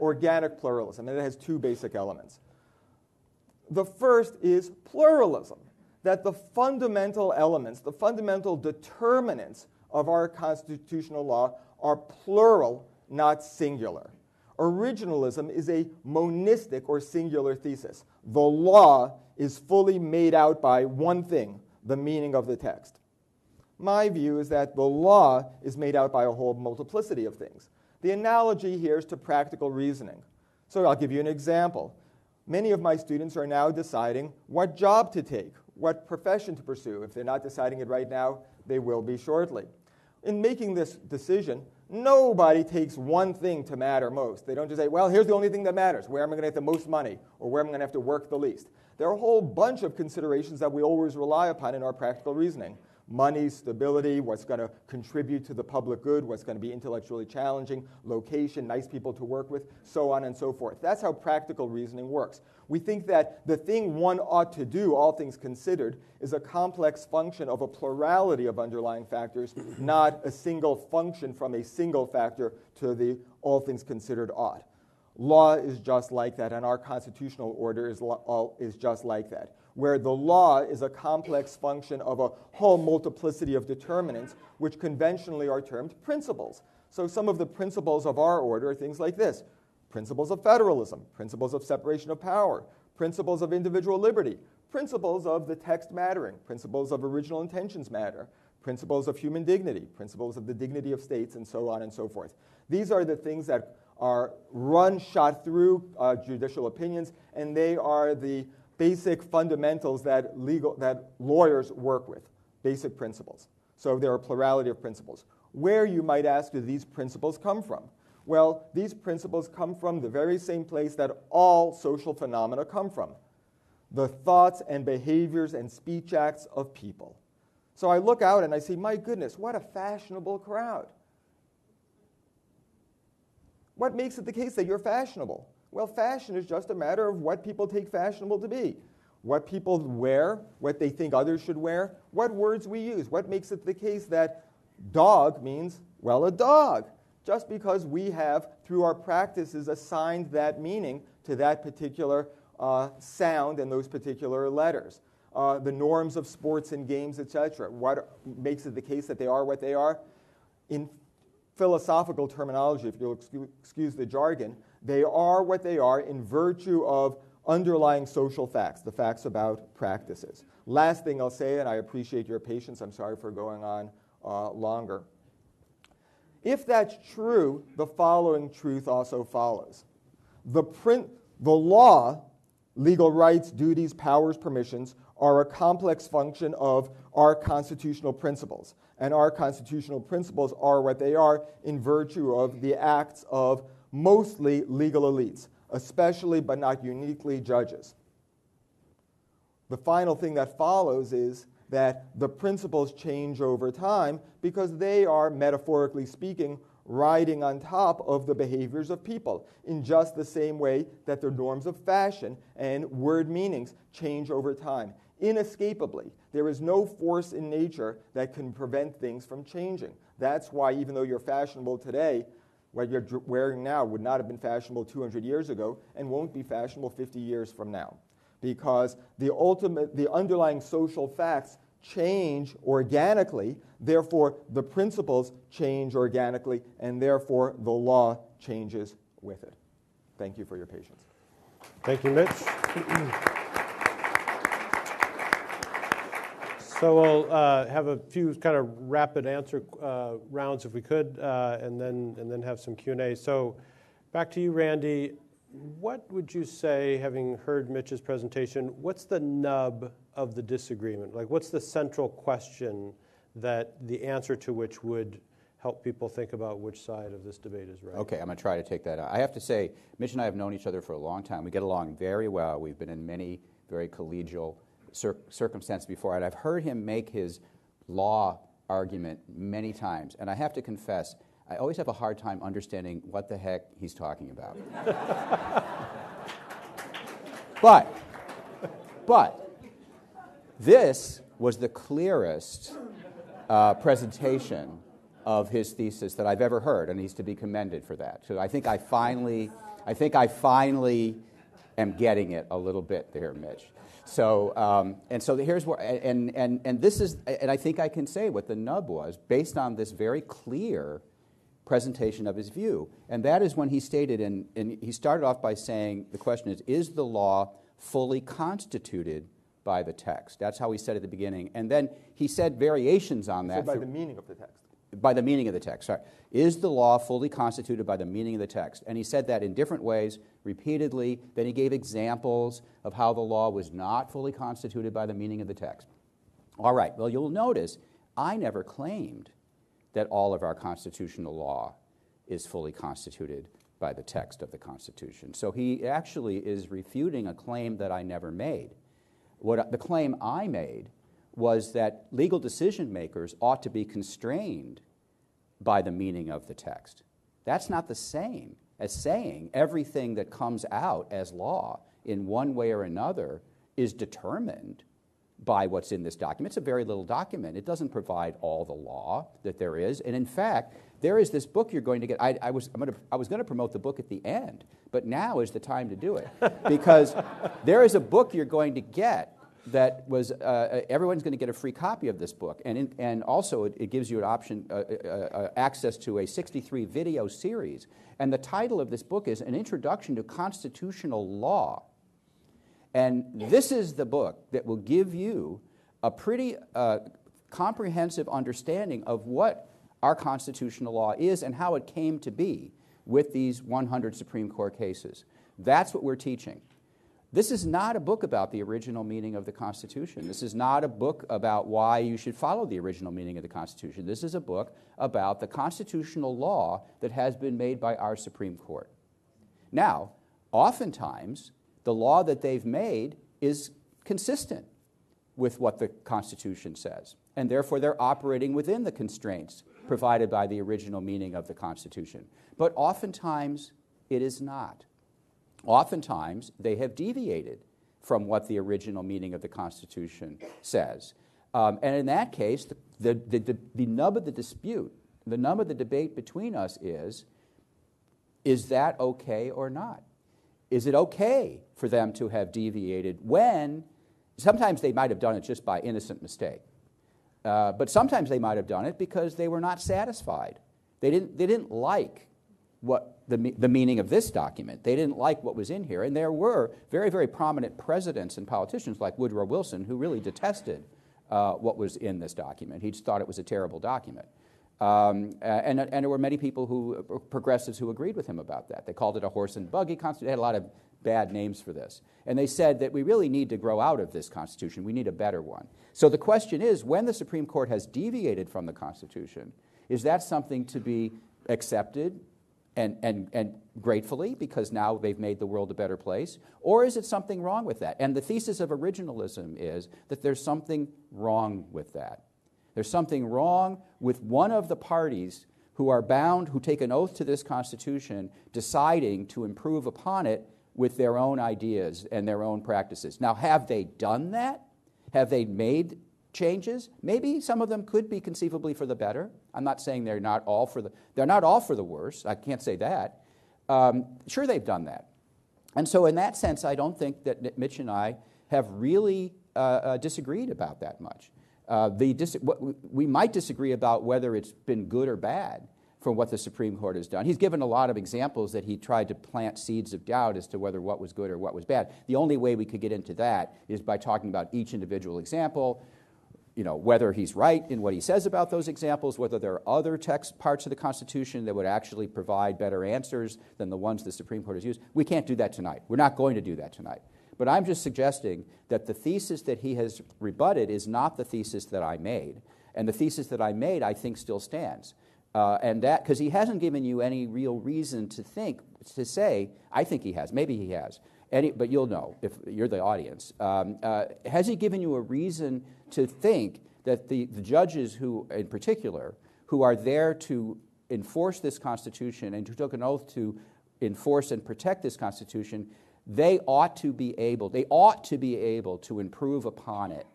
organic pluralism, and it has two basic elements. The first is pluralism, that the fundamental elements, the fundamental determinants of our constitutional law are plural, not singular. Originalism is a monistic or singular thesis. The law is fully made out by one thing, the meaning of the text. My view is that the law is made out by a whole multiplicity of things. The analogy here is to practical reasoning. So I'll give you an example. Many of my students are now deciding what job to take, what profession to pursue. If they're not deciding it right now, they will be shortly. In making this decision, nobody takes one thing to matter most. They don't just say, well, here's the only thing that matters, where am I going to get the most money, or where am I going to have to work the least. There are a whole bunch of considerations that we always rely upon in our practical reasoning. Money, stability, what's going to contribute to the public good, what's going to be intellectually challenging, location, nice people to work with, so on and so forth. That's how practical reasoning works. We think that the thing one ought to do, all things considered, is a complex function of a plurality of underlying factors, not a single function from a single factor to the all things considered ought. Law is just like that, and our constitutional order is just like that, where the law is a complex function of a whole multiplicity of determinants, which conventionally are termed principles. So some of the principles of our order are things like this: principles of federalism, principles of separation of power, principles of individual liberty, principles of the text mattering, principles of original intentions matter, principles of human dignity, principles of the dignity of states, and so on and so forth. These are the things that are shot through judicial opinions, and they are the basic fundamentals that lawyers work with, basic principles. So there are a plurality of principles. Where, you might ask, do these principles come from? Well, these principles come from the very same place that all social phenomena come from: the thoughts and behaviors and speech acts of people. So I look out and I see, my goodness, what a fashionable crowd. What makes it the case that you're fashionable? Well, fashion is just a matter of what people take fashionable to be. What people wear, what they think others should wear, what words we use. What makes it the case that dog means, well, a dog? Just because we have, through our practices, assigned that meaning to that particular sound and those particular letters. The norms of sports and games, etc. What makes it the case that they are what they are? In philosophical terminology, if you'll excuse the jargon, they are what they are in virtue of underlying social facts, the facts about practices. Last thing I'll say, and I appreciate your patience, I'm sorry for going on longer. If that's true, the following truth also follows. The law, legal rights, duties, powers, permissions, are a complex function of our constitutional principles. And our constitutional principles are what they are in virtue of the acts of mostly legal elites, especially but not uniquely judges. The final thing that follows is that the principles change over time because they are, metaphorically speaking, riding on top of the behaviors of people in just the same way that the norms of fashion and word meanings change over time. Inescapably, there is no force in nature that can prevent things from changing. That's why even though you're fashionable today, what you're wearing now would not have been fashionable 200 years ago and won't be fashionable 50 years from now. Because the underlying social facts change organically, therefore the principles change organically, and therefore the law changes with it. Thank you for your patience. Thank you, Mitch. So we'll have a few kind of rapid answer rounds if we could, and then have some Q&A. So back to you, Randy. What would you say, having heard Mitch's presentation, what's the nub of the disagreement? Like, what's the central question that the answer to which would help people think about which side of this debate is right? Okay, I'm going to try to take that out. I have to say, Mitch and I have known each other for a long time. We get along very well. We've been in many very collegial circumstances before, and I've heard him make his law argument many times. And I have to confess, I always have a hard time understanding what the heck he's talking about. But this was the clearest presentation of his thesis that I've ever heard, and he's to be commended for that. So I think I finally am getting it a little bit there, Mitch. So and so here's where and this is, and I think I can say what the nub was based on this very clear presentation of his view, and that is when he stated, and he started off by saying the question is the law fully constituted by the text? That's how he said at the beginning, and then he said variations on that. So by the meaning of the text. By the meaning of the text, sorry. Is the law fully constituted by the meaning of the text? And he said that in different ways, repeatedly. Then he gave examples of how the law was not fully constituted by the meaning of the text. All right, well, you'll notice I never claimed that all of our constitutional law is fully constituted by the text of the Constitution. So he actually is refuting a claim that I never made. The claim I made was that legal decision makers ought to be constrained by the meaning of the text. That's not the same as saying everything that comes out as law in one way or another is determined by what's in this document. It's a very little document. It doesn't provide all the law that there is. And in fact, there is this book you're going to get. I was going to promote the book at the end, but now is the time to do it. Because there is a book you're going to get that was, everyone's going to get a free copy of this book. And also it gives you an option, access to a 63 video series. And the title of this book is An Introduction to Constitutional Law. And this is the book that will give you a pretty comprehensive understanding of what our constitutional law is and how it came to be with these 100 Supreme Court cases. That's what we're teaching. This is not a book about the original meaning of the Constitution. This is not a book about why you should follow the original meaning of the Constitution. This is a book about the constitutional law that has been made by our Supreme Court. Now, oftentimes, the law that they've made is consistent with what the Constitution says, and therefore they're operating within the constraints provided by the original meaning of the Constitution. But oftentimes, it is not. Oftentimes, they have deviated from what the original meaning of the Constitution says. And in that case, the nub of the dispute, the nub of the debate between us is that okay or not? Is it okay for them to have deviated when sometimes they might have done it just by innocent mistake, but sometimes they might have done it because they were not satisfied. They didn't like what the meaning of this document. They didn't like what was in here. And there were very, very prominent presidents and politicians like Woodrow Wilson who really detested what was in this document. He just thought it was a terrible document. And there were many people progressives who agreed with him about that. They called it a horse and buggy constitution. They had a lot of bad names for this. And they said that we really need to grow out of this Constitution. We need a better one. So the question is, when the Supreme Court has deviated from the Constitution, is that something to be accepted and gratefully, because now they've made the world a better place? Or is it something wrong with that? And the thesis of originalism is that there's something wrong with that. There's something wrong with one of the parties who are bound, who take an oath to this Constitution, deciding to improve upon it with their own ideas and their own practices. Now, have they done that? Have they made changes? Maybe some of them could be conceivably for the better. I'm not saying they're not all for the worse. I can't say that. Sure, they've done that. And so in that sense, I don't think that Mitch and I have really disagreed about that much. We might disagree about whether it's been good or bad from what the Supreme Court has done. He's given a lot of examples that he tried to plant seeds of doubt as to whether what was good or what was bad. The only way we could get into that is by talking about each individual example, whether he's right in what he says about those examples, whether there are other text parts of the Constitution that would actually provide better answers than the ones the Supreme Court has used. We can't do that tonight. We're not going to do that tonight. But I'm just suggesting that the thesis that he has rebutted is not the thesis that I made. And the thesis that I made, I think, still stands. And that, because he hasn't given you any real reason to say, I think he has, maybe he has, but you'll know if you're the audience. Has he given you a reason to think that the judges who, in particular, who are there to enforce this Constitution and who took an oath to enforce and protect this Constitution, they ought to be able to improve upon it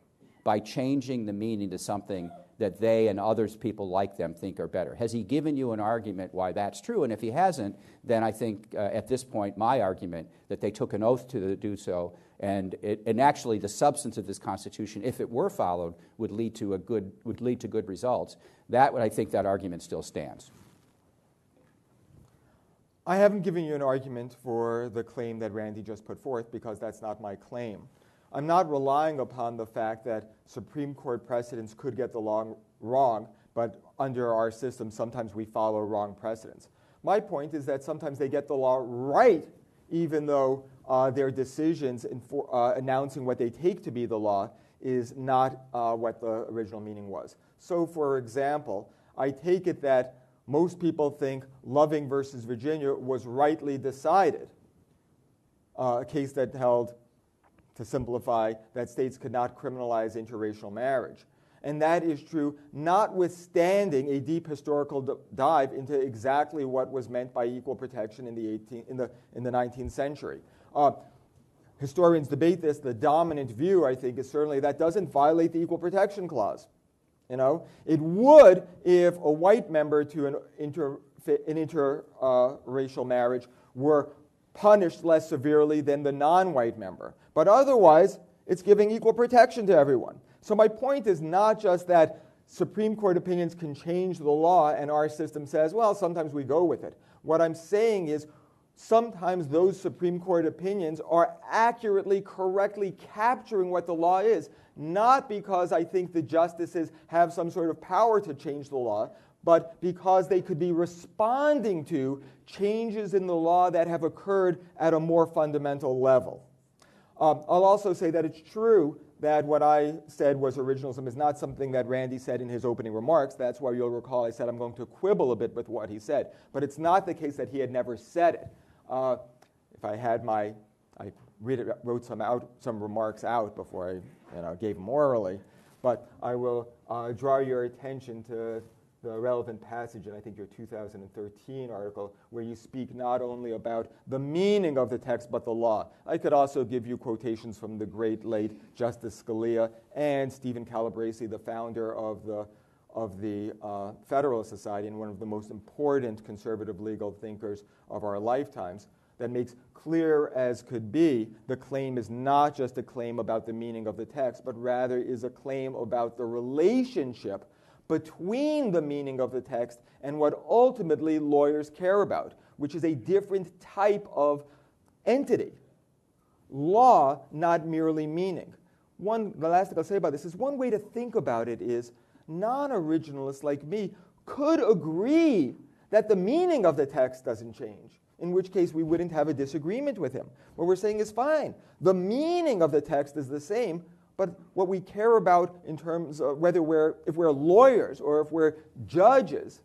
by changing the meaning to something that they and others, people like them, think are better? Has he given you an argument why that's true? And if he hasn't, then I think at this point my argument that they took an oath to do so, and actually the substance of this Constitution, if it were followed, would lead to good results. I think that argument still stands. I haven't given you an argument for the claim that Randy just put forth because that's not my claim. I'm not relying upon the fact that Supreme Court precedents could get the law wrong, but under our system, sometimes we follow wrong precedents. My point is that sometimes they get the law right, even though their decisions announcing what they take to be the law is not what the original meaning was. So, for example, I take it that most people think Loving versus Virginia was rightly decided, a case that held, to simplify, that states could not criminalize interracial marriage. And that is true notwithstanding a deep historical dive into exactly what was meant by equal protection in the 19th century. Historians debate this. The dominant view, I think, is certainly that doesn't violate the Equal Protection Clause. It would if a white member to an interracial marriage were punished less severely than the non-white member. But otherwise, it's giving equal protection to everyone. So my point is not just that Supreme Court opinions can change the law and our system says, well, sometimes we go with it. What I'm saying is sometimes those Supreme Court opinions are accurately, correctly capturing what the law is, not because I think the justices have some sort of power to change the law, but because they could be responding to changes in the law that have occurred at a more fundamental level. I'll also say that it's true that what I said was originalism is not something that Randy said in his opening remarks. That's why you'll recall I said I'm going to quibble a bit with what he said. But it's not the case that he had never said it. If I had I wrote some remarks out before I gave them orally. But I will draw your attention to the relevant passage in, I think, your 2013 article, where you speak not only about the meaning of the text, but the law. I could also give you quotations from the great late Justice Scalia and Stephen Calabresi, the founder of the Federalist Society and one of the most important conservative legal thinkers of our lifetimes, that makes clear as could be the claim is not just a claim about the meaning of the text, but rather is a claim about the relationship between the meaning of the text and what ultimately lawyers care about, which is a different type of entity. Law, not merely meaning. The last thing I'll say about this is one way to think about it is non-originalists like me could agree that the meaning of the text doesn't change, in which case we wouldn't have a disagreement with him. What we're saying is fine. The meaning of the text is the same, but what we care about in terms of if we're lawyers or if we're judges,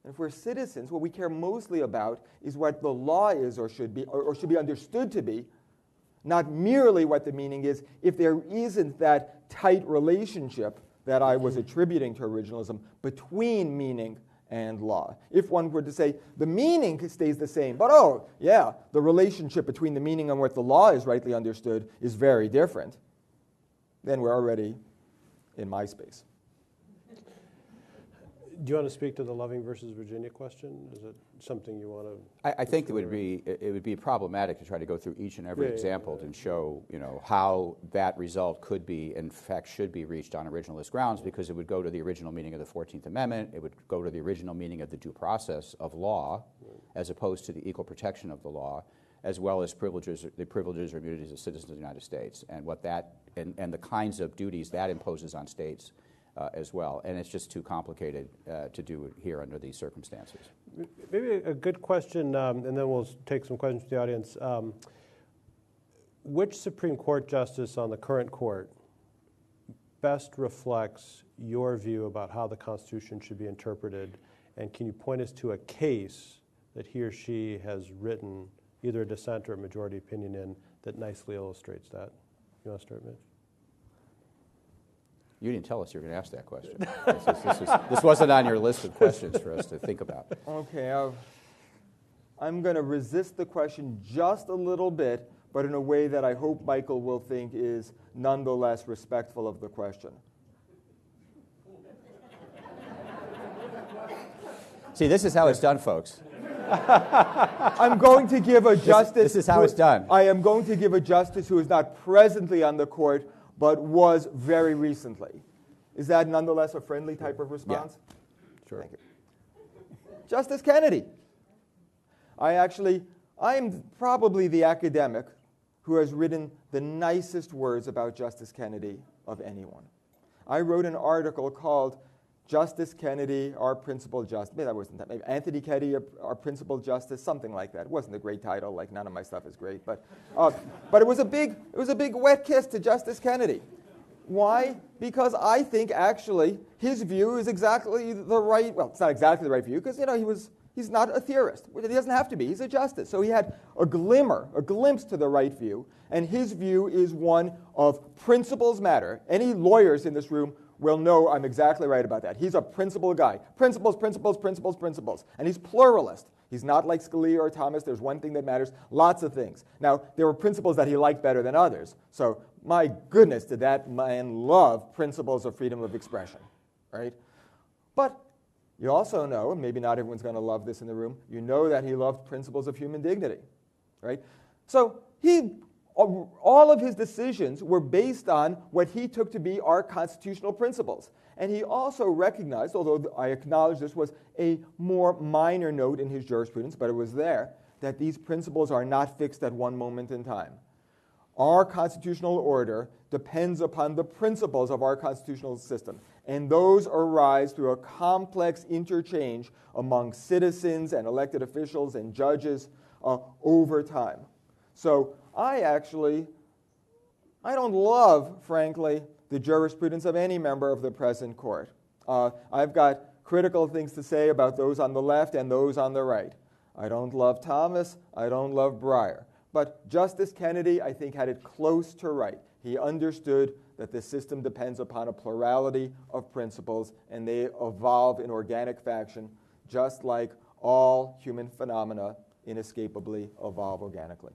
And if we're citizens, what we care mostly about is what the law is or should be understood to be, not merely what the meaning is. If there isn't that tight relationship that I was attributing to originalism between meaning and law. If one were to say the meaning stays the same, but oh, yeah, the relationship between the meaning and what the law is rightly understood is very different, then we're already in my space. Do you want to speak to the Loving versus Virginia question? Is it something you want to? I think it would be problematic to try to go through each and every example and show how that result could be, in fact, should be reached on originalist grounds, because it would go to the original meaning of the 14th Amendment. It would go to the original meaning of the due process of law, as opposed to the equal protection of the law, as well as the privileges or immunities of citizens of the United States, and what that and the kinds of duties that imposes on states. As well, and it's just too complicated to do it here under these circumstances. Maybe a good question, and then we'll take some questions from the audience. Which Supreme Court justice on the current court best reflects your view about how the Constitution should be interpreted, and can you point us to a case that he or she has written, either a dissent or a majority opinion in, that nicely illustrates that? You want to start, Mitch? You didn't tell us you were going to ask that question. This wasn't on your list of questions for us to think about. Okay, I'm going to resist the question just a little bit, but in a way that I hope Michael will think is nonetheless respectful of the question. See, this is how it's done, folks. I'm going to give a justice. This is how it's done. I am going to give a justice who is not presently on the court, but was very recently. Is that nonetheless a friendly type of response? Yeah. Sure. Thank you. Justice Kennedy. I am probably the academic who has written the nicest words about Justice Kennedy of anyone. I wrote an article called Justice Kennedy, Our Principal Justice. Maybe that wasn't that. Maybe Anthony Kennedy, Our Principal Justice, something like that. It wasn't a great title, like none of my stuff is great, but it was a big wet kiss to Justice Kennedy. Why? Because I think actually his view is exactly the right. Well, it's not exactly the right view because he's not a theorist. He doesn't have to be. He's a justice. So he had a glimpse to the right view, and his view is one of principles matter. Any lawyers in this room will know I'm exactly right about that. He's a principle guy. Principles, principles, principles, principles. And he's pluralist. He's not like Scalia or Thomas. There's one thing that matters. Lots of things. Now, there were principles that he liked better than others. So, my goodness, did that man love principles of freedom of expression, right? But you also know, and maybe not everyone's going to love this in the room, you know that he loved principles of human dignity, right? So, all of his decisions were based on what he took to be our constitutional principles. And he also recognized, although I acknowledge this was a more minor note in his jurisprudence, but it was there, that these principles are not fixed at one moment in time. Our constitutional order depends upon the principles of our constitutional system, and those arise through a complex interchange among citizens and elected officials and judges over time. So I don't love, frankly, the jurisprudence of any member of the present court. I've got critical things to say about those on the left and those on the right. I don't love Thomas. I don't love Breyer. But Justice Kennedy, I think, had it close to right. He understood that the system depends upon a plurality of principles, and they evolve in organic fashion, just like all human phenomena inescapably evolve organically.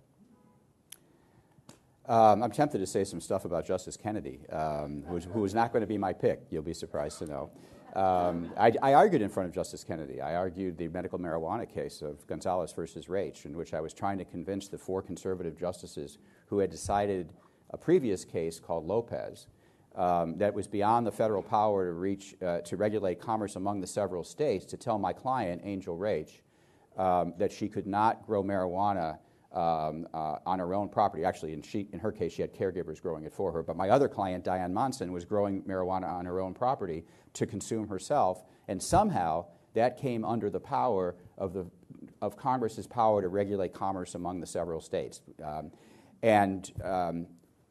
I'm tempted to say some stuff about Justice Kennedy, who was not going to be my pick, you'll be surprised to know. I argued in front of Justice Kennedy. I argued the medical marijuana case of Gonzalez versus Raich, in which I was trying to convince the 4 conservative justices who had decided a previous case called Lopez that was beyond the federal power to regulate commerce among the several states, to tell my client, Angel Raich, that she could not grow marijuana on her own property. Actually, in her case, she had caregivers growing it for her. But my other client, Diane Monson, was growing marijuana on her own property to consume herself. And somehow, that came under the power of Congress's power to regulate commerce among the several states.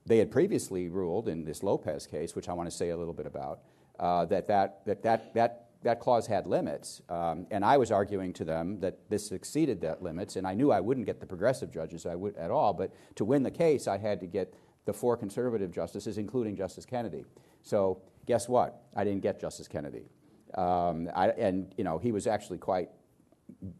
They had previously ruled in this Lopez case, which I want to say a little bit about, that that clause had limits, and I was arguing to them that this exceeded that limits, and I knew I wouldn't get the progressive judges at all, but to win the case, I had to get the 4 conservative justices, including Justice Kennedy. So guess what? I didn't get Justice Kennedy. He was actually quite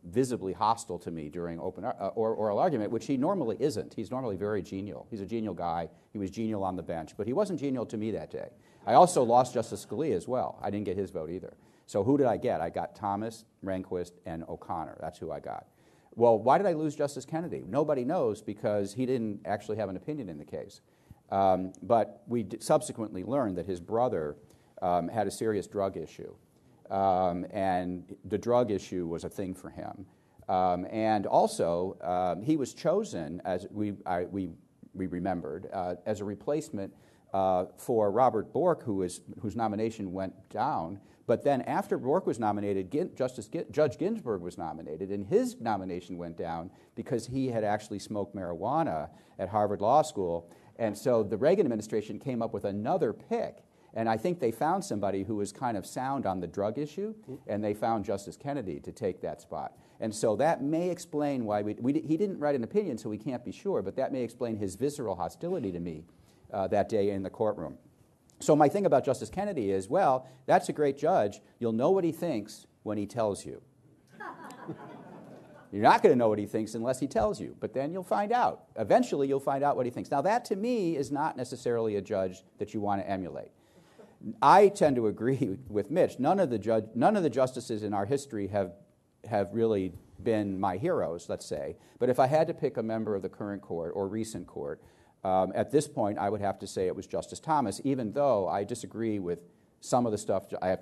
visibly hostile to me during oral argument, which he normally isn't. He's normally very genial. He's a genial guy. He was genial on the bench, but he wasn't genial to me that day. I also lost Justice Scalia as well. I didn't get his vote either. So who did I get? I got Thomas, Rehnquist, and O'Connor. That's who I got. Well, why did I lose Justice Kennedy? Nobody knows, because he didn't actually have an opinion in the case. But we subsequently learned that his brother had a serious drug issue. And the drug issue was a thing for him. And also, he was chosen, as we remembered, as a replacement for Robert Bork, whose nomination went down. But then after Bork was nominated, Judge Ginsburg was nominated, and his nomination went down because he had actually smoked marijuana at Harvard Law School. And so the Reagan administration came up with another pick. And I think they found somebody who was kind of sound on the drug issue, and they found Justice Kennedy to take that spot. And so that may explain why he didn't write an opinion, so we can't be sure, but that may explain his visceral hostility to me that day in the courtroom. So my thing about Justice Kennedy is, well, that's a great judge. You'll know what he thinks when he tells you. You're not going to know what he thinks unless he tells you, but then you'll find out. Eventually, you'll find out what he thinks. Now, that to me is not necessarily a judge that you want to emulate. I tend to agree with Mitch. None of the justices in our history have really been my heroes, let's say. But if I had to pick a member of the current court or recent court, at this point, I would have to say it was Justice Thomas, even though I disagree with some of the stuff. I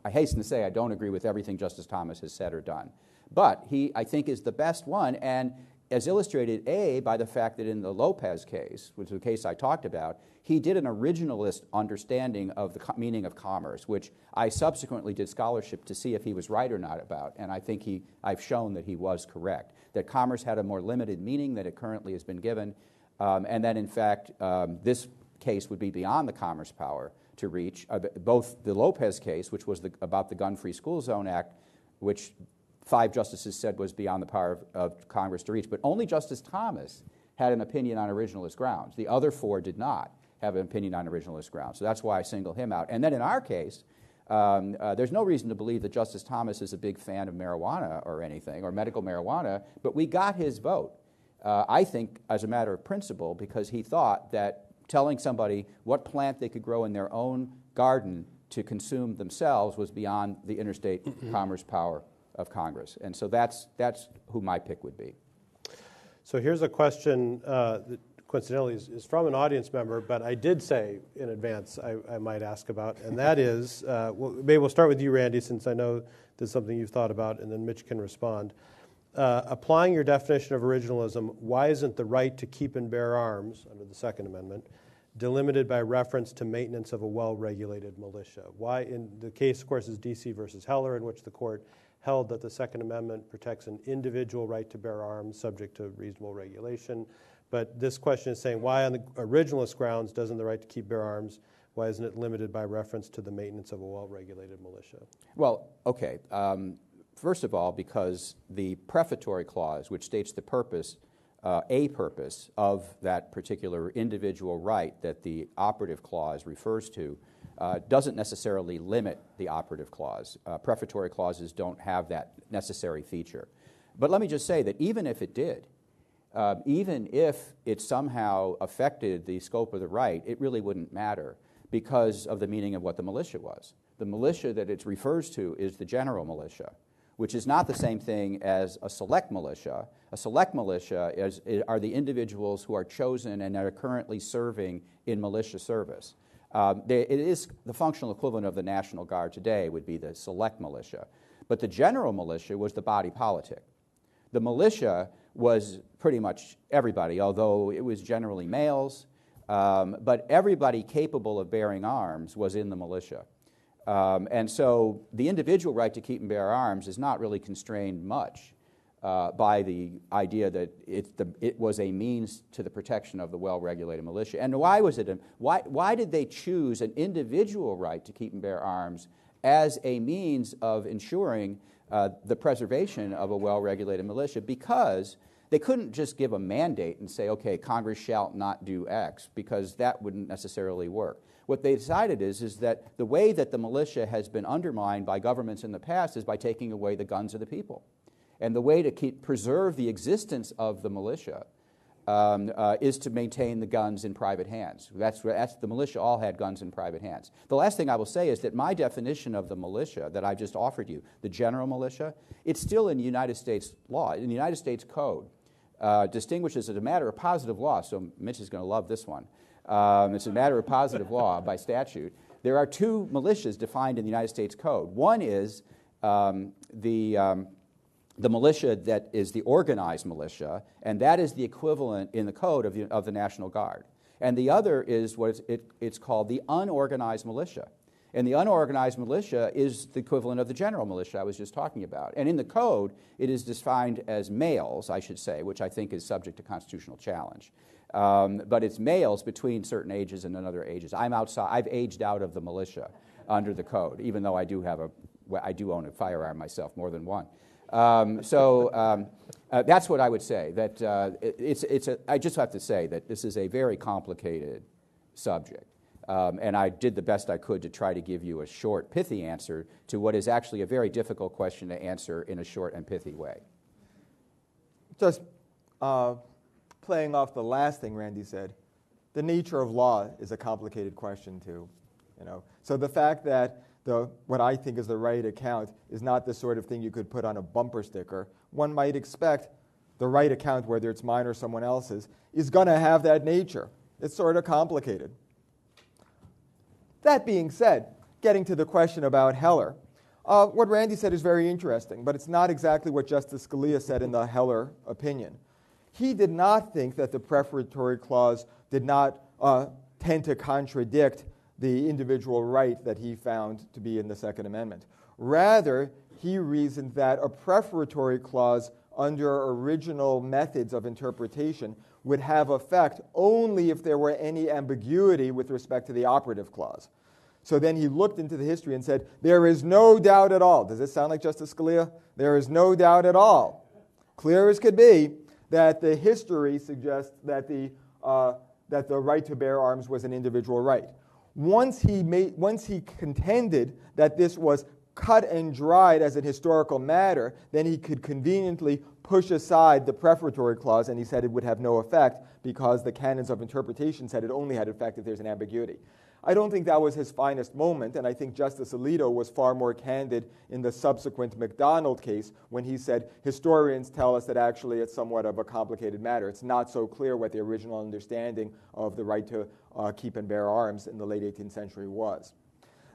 hasten to say I don't agree with everything Justice Thomas has said or done. But he, I think, is the best one, and as illustrated, by the fact that in the Lopez case, which is the case I talked about, he did an originalist understanding of the meaning of commerce, which I subsequently did scholarship to see if he was right or not about, and I think I've shown that he was correct, that commerce had a more limited meaning than it currently has been given, and that in fact this case would be beyond the commerce power to reach. Both the Lopez case, which was about the Gun-Free School Zone Act, which 5 justices said was beyond the power of Congress to reach, but only Justice Thomas had an opinion on originalist grounds. The other 4 did not have an opinion on originalist grounds, so that's why I single him out. And then in our case, there's no reason to believe that Justice Thomas is a big fan of marijuana or anything, or medical marijuana, but we got his vote, I think, as a matter of principle, because he thought that telling somebody what plant they could grow in their own garden to consume themselves was beyond the interstate commerce power of Congress. And so that's who my pick would be. So here's a question that coincidentally is from an audience member, but I did say in advance I might ask about, and that is, maybe we'll start with you, Randy, since I know this is something you've thought about, and then Mitch can respond. Applying your definition of originalism, why isn't the right to keep and bear arms, under the Second Amendment, delimited by reference to maintenance of a well-regulated militia? Why, in the case, of course, is D.C. versus Heller, in which the court held that the Second Amendment protects an individual right to bear arms subject to reasonable regulation. But this question is saying, why on the originalist grounds doesn't the right to keep bear arms, why isn't it limited by reference to the maintenance of a well-regulated militia? Well, okay. First of all, because the prefatory clause, which states the purpose, a purpose of that particular individual right that the operative clause refers to, doesn't necessarily limit the operative clause. Prefatory clauses don't have that necessary feature. But let me just say that even if it did, even if it somehow affected the scope of the right, it really wouldn't matter because of the meaning of what the militia was. The militia that it refers to is the general militia, which is not the same thing as a select militia. A select militia are the individuals who are chosen and are currently serving in militia service. It is the functional equivalent of the National Guard today would be the select militia. But the general militia was the body politic. The militia was pretty much everybody, although it was generally males, but everybody capable of bearing arms was in the militia. And so the individual right to keep and bear arms is not really constrained much by the idea that it was a means to the protection of the well-regulated militia. And why was it? Why did they choose an individual right to keep and bear arms as a means of ensuring the preservation of a well-regulated militia, because they couldn't just give a mandate and say, okay, Congress shall not do X, because that wouldn't necessarily work. What they decided is that the way that the militia has been undermined by governments in the past is by taking away the guns of the people. And the way to preserve the existence of the militia is to maintain the guns in private hands. That's the militia all had guns in private hands. The last thing I will say is that my definition of the militia that I just offered you, the general militia, it's still in the United States law. In the United States Code, distinguishes as a matter of positive law, so Mitch is going to love this one. It's a matter of positive law by statute. There are two militias defined in the United States Code. One is the militia that is the organized militia, and that is the equivalent in the code of the National Guard. And the other is what it's called the unorganized militia. And the unorganized militia is the equivalent of the general militia I was just talking about. And in the code, it is defined as males, I should say, which I think is subject to constitutional challenge. But it's males between certain ages and other ages. I'm outside. I've aged out of the militia under the code, even though I do own a firearm myself, more than one. That's what I would say. That I just have to say that this is a very complicated subject. And I did the best I could to try to give you a short, pithy answer to what is actually a very difficult question to answer in a short and pithy way. Just playing off the last thing Randy said, the nature of law is a complicated question too. So the fact that what I think is the right account is not the sort of thing you could put on a bumper sticker. One might expect the right account, whether it's mine or someone else's, is going to have that nature. It's sort of complicated. That being said, getting to the question about Heller, what Randy said is very interesting, but it's not exactly what Justice Scalia said in the Heller opinion. He did not think that the prefatory clause did not tend to contradict the individual right that he found to be in the Second Amendment. Rather, he reasoned that a prefatory clause under original methods of interpretation would have effect only if there were any ambiguity with respect to the operative clause. So then he looked into the history and said, there is no doubt at all. Does this sound like Justice Scalia? There is no doubt at all, clear as could be, that the history suggests that the right to bear arms was an individual right. Once he contended that this was cut and dried as a historical matter, then he could conveniently push aside the prefatory clause, and he said it would have no effect because the canons of interpretation said it only had effect if there's an ambiguity. I don't think that was his finest moment, and I think Justice Alito was far more candid in the subsequent McDonald case when he said, historians tell us that actually it's somewhat of a complicated matter. It's not so clear what the original understanding of the right to keep and bear arms in the late 18th century was.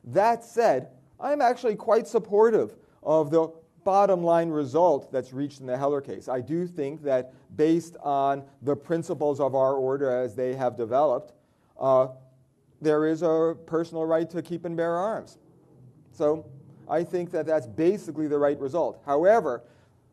That said, I'm actually quite supportive of the bottom line result that's reached in the Heller case. I do think that based on the principles of our order as they have developed, there is a personal right to keep and bear arms. So I think that that's basically the right result. However,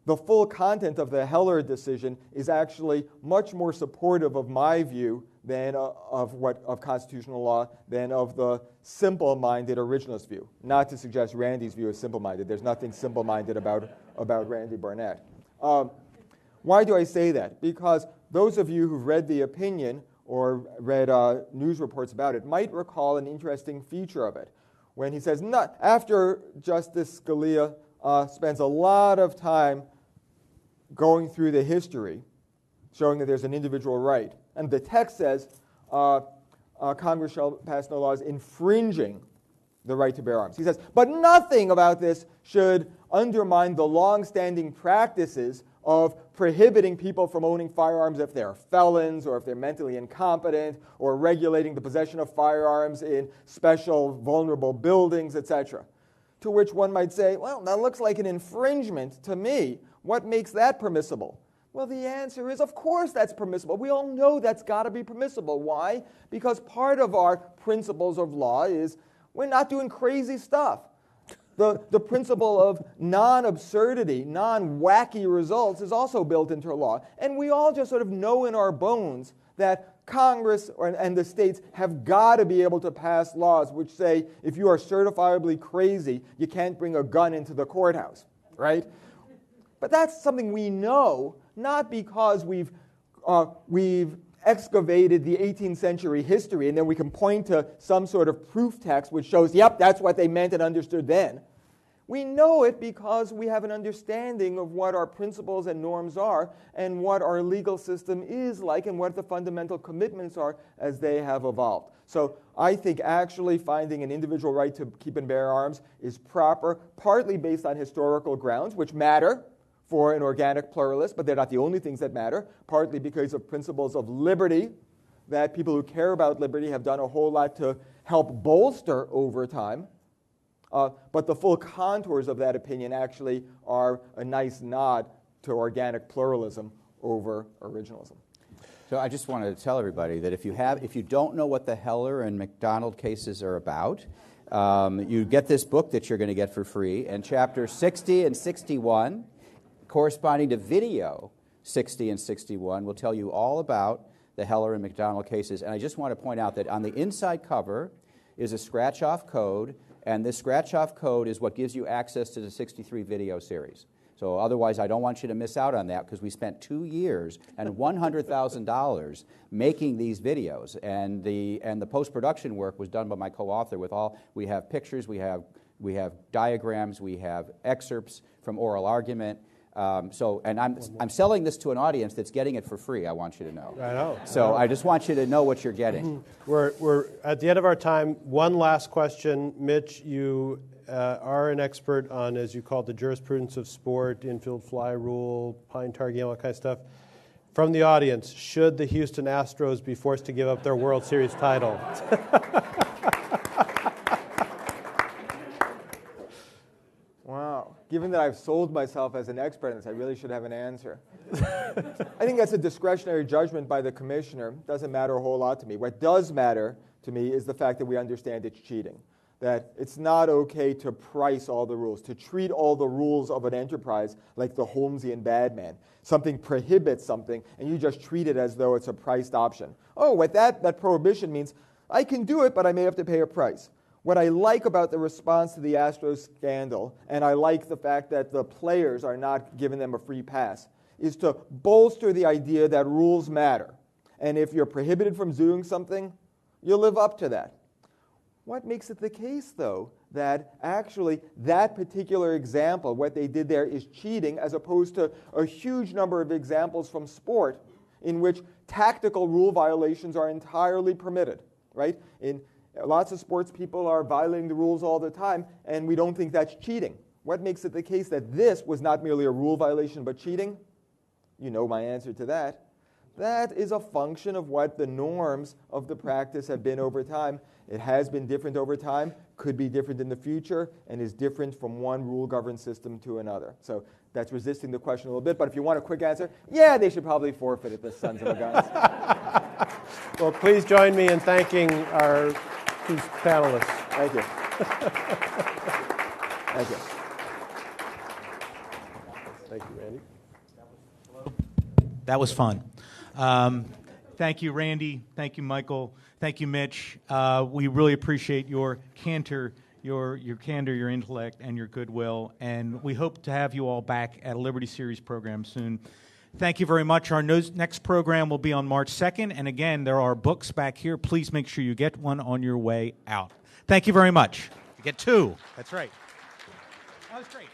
the full content of the Heller decision is actually much more supportive of my view than of constitutional law than of the simple-minded originalist view. Not to suggest Randy's view is simple-minded. There's nothing simple-minded about Randy Barnett. Why do I say that? Because those of you who've read the opinion or read news reports about it might recall an interesting feature of it. When he says, after Justice Scalia spends a lot of time going through the history, showing that there's an individual right, and the text says, Congress shall pass no laws infringing the right to bear arms. He says, but nothing about this should undermine the long-standing practices of prohibiting people from owning firearms if they're felons or if they're mentally incompetent, or regulating the possession of firearms in special vulnerable buildings, etc. To which one might say, well, that looks like an infringement to me. What makes that permissible? Well, the answer is, of course that's permissible. We all know that's got to be permissible. Why? Because part of our principles of law is we're not doing crazy stuff. The principle of non-absurdity, non-wacky results is also built into law. And we all just sort of know in our bones that Congress and the states have got to be able to pass laws which say if you are certifiably crazy, you can't bring a gun into the courthouse, right? But that's something we know, not because we've excavated the 18th century history and then we can point to some sort of proof text which shows, yep, that's what they meant and understood then. We know it because we have an understanding of what our principles and norms are and what our legal system is like and what the fundamental commitments are as they have evolved. So I think actually finding an individual right to keep and bear arms is proper, partly based on historical grounds, which matter for an organic pluralist, but they're not the only things that matter, partly because of principles of liberty that people who care about liberty have done a whole lot to help bolster over time. But the full contours of that opinion actually are a nice nod to organic pluralism over originalism. So I just wanted to tell everybody that if you don't know what the Heller and McDonald cases are about, you get this book that you're going to get for free, and chapters 60 and 61, corresponding to video 60 and 61, will tell you all about the Heller and McDonald cases. And I just want to point out that on the inside cover is a scratch-off code, and this scratch-off code is what gives you access to the 63 video series. So otherwise, I don't want you to miss out on that because we spent 2 years and $100,000 making these videos, and the post-production work was done by my co-author. We have pictures, we have diagrams, we have excerpts from oral argument. And I'm selling this to an audience that's getting it for free, I want you to know. I know. So I just want you to know what you're getting. We're at the end of our time. One last question. Mitch, you are an expert on, as you call it, the jurisprudence of sport, infield fly rule, pine target, all that kind of stuff. From the audience, should the Houston Astros be forced to give up their World Series title? Wow. Given that I've sold myself as an expert in this, I really should have an answer. I think that's a discretionary judgment by the commissioner. Doesn't matter a whole lot to me. What does matter to me is the fact that we understand it's cheating. That it's not okay to price all the rules, to treat all the rules of an enterprise like the Holmesian bad man. Something prohibits something, and you just treat it as though it's a priced option. Oh, what that prohibition means, I can do it, but I may have to pay a price. What I like about the response to the Astros scandal, and I like the fact that the players are not giving them a free pass, is to bolster the idea that rules matter. And if you're prohibited from doing something, you live up to that. What makes it the case, though, that actually that particular example, what they did there, is cheating as opposed to a huge number of examples from sport in which tactical rule violations are entirely permitted, right? In lots of sports, people are violating the rules all the time, and we don't think that's cheating. What makes it the case that this was not merely a rule violation but cheating? You know my answer to that. That is a function of what the norms of the practice have been over time. It has been different over time, could be different in the future, and is different from one rule-governed system to another. So that's resisting the question a little bit, but if you want a quick answer, yeah, they should probably forfeit it, the sons of a guns. Well, please join me in thanking our two panelists. Thank you. Thank you. Thank you, Randy. That was fun. Thank you, Randy. Thank you, Michael. Thank you, Mitch. We really appreciate your candor, your intellect, and your goodwill. And we hope to have you all back at a Liberty Series program soon. Thank you very much. Our next program will be on March 2nd. And again, there are books back here. Please make sure you get one on your way out. Thank you very much. You get two. That's right. That was great.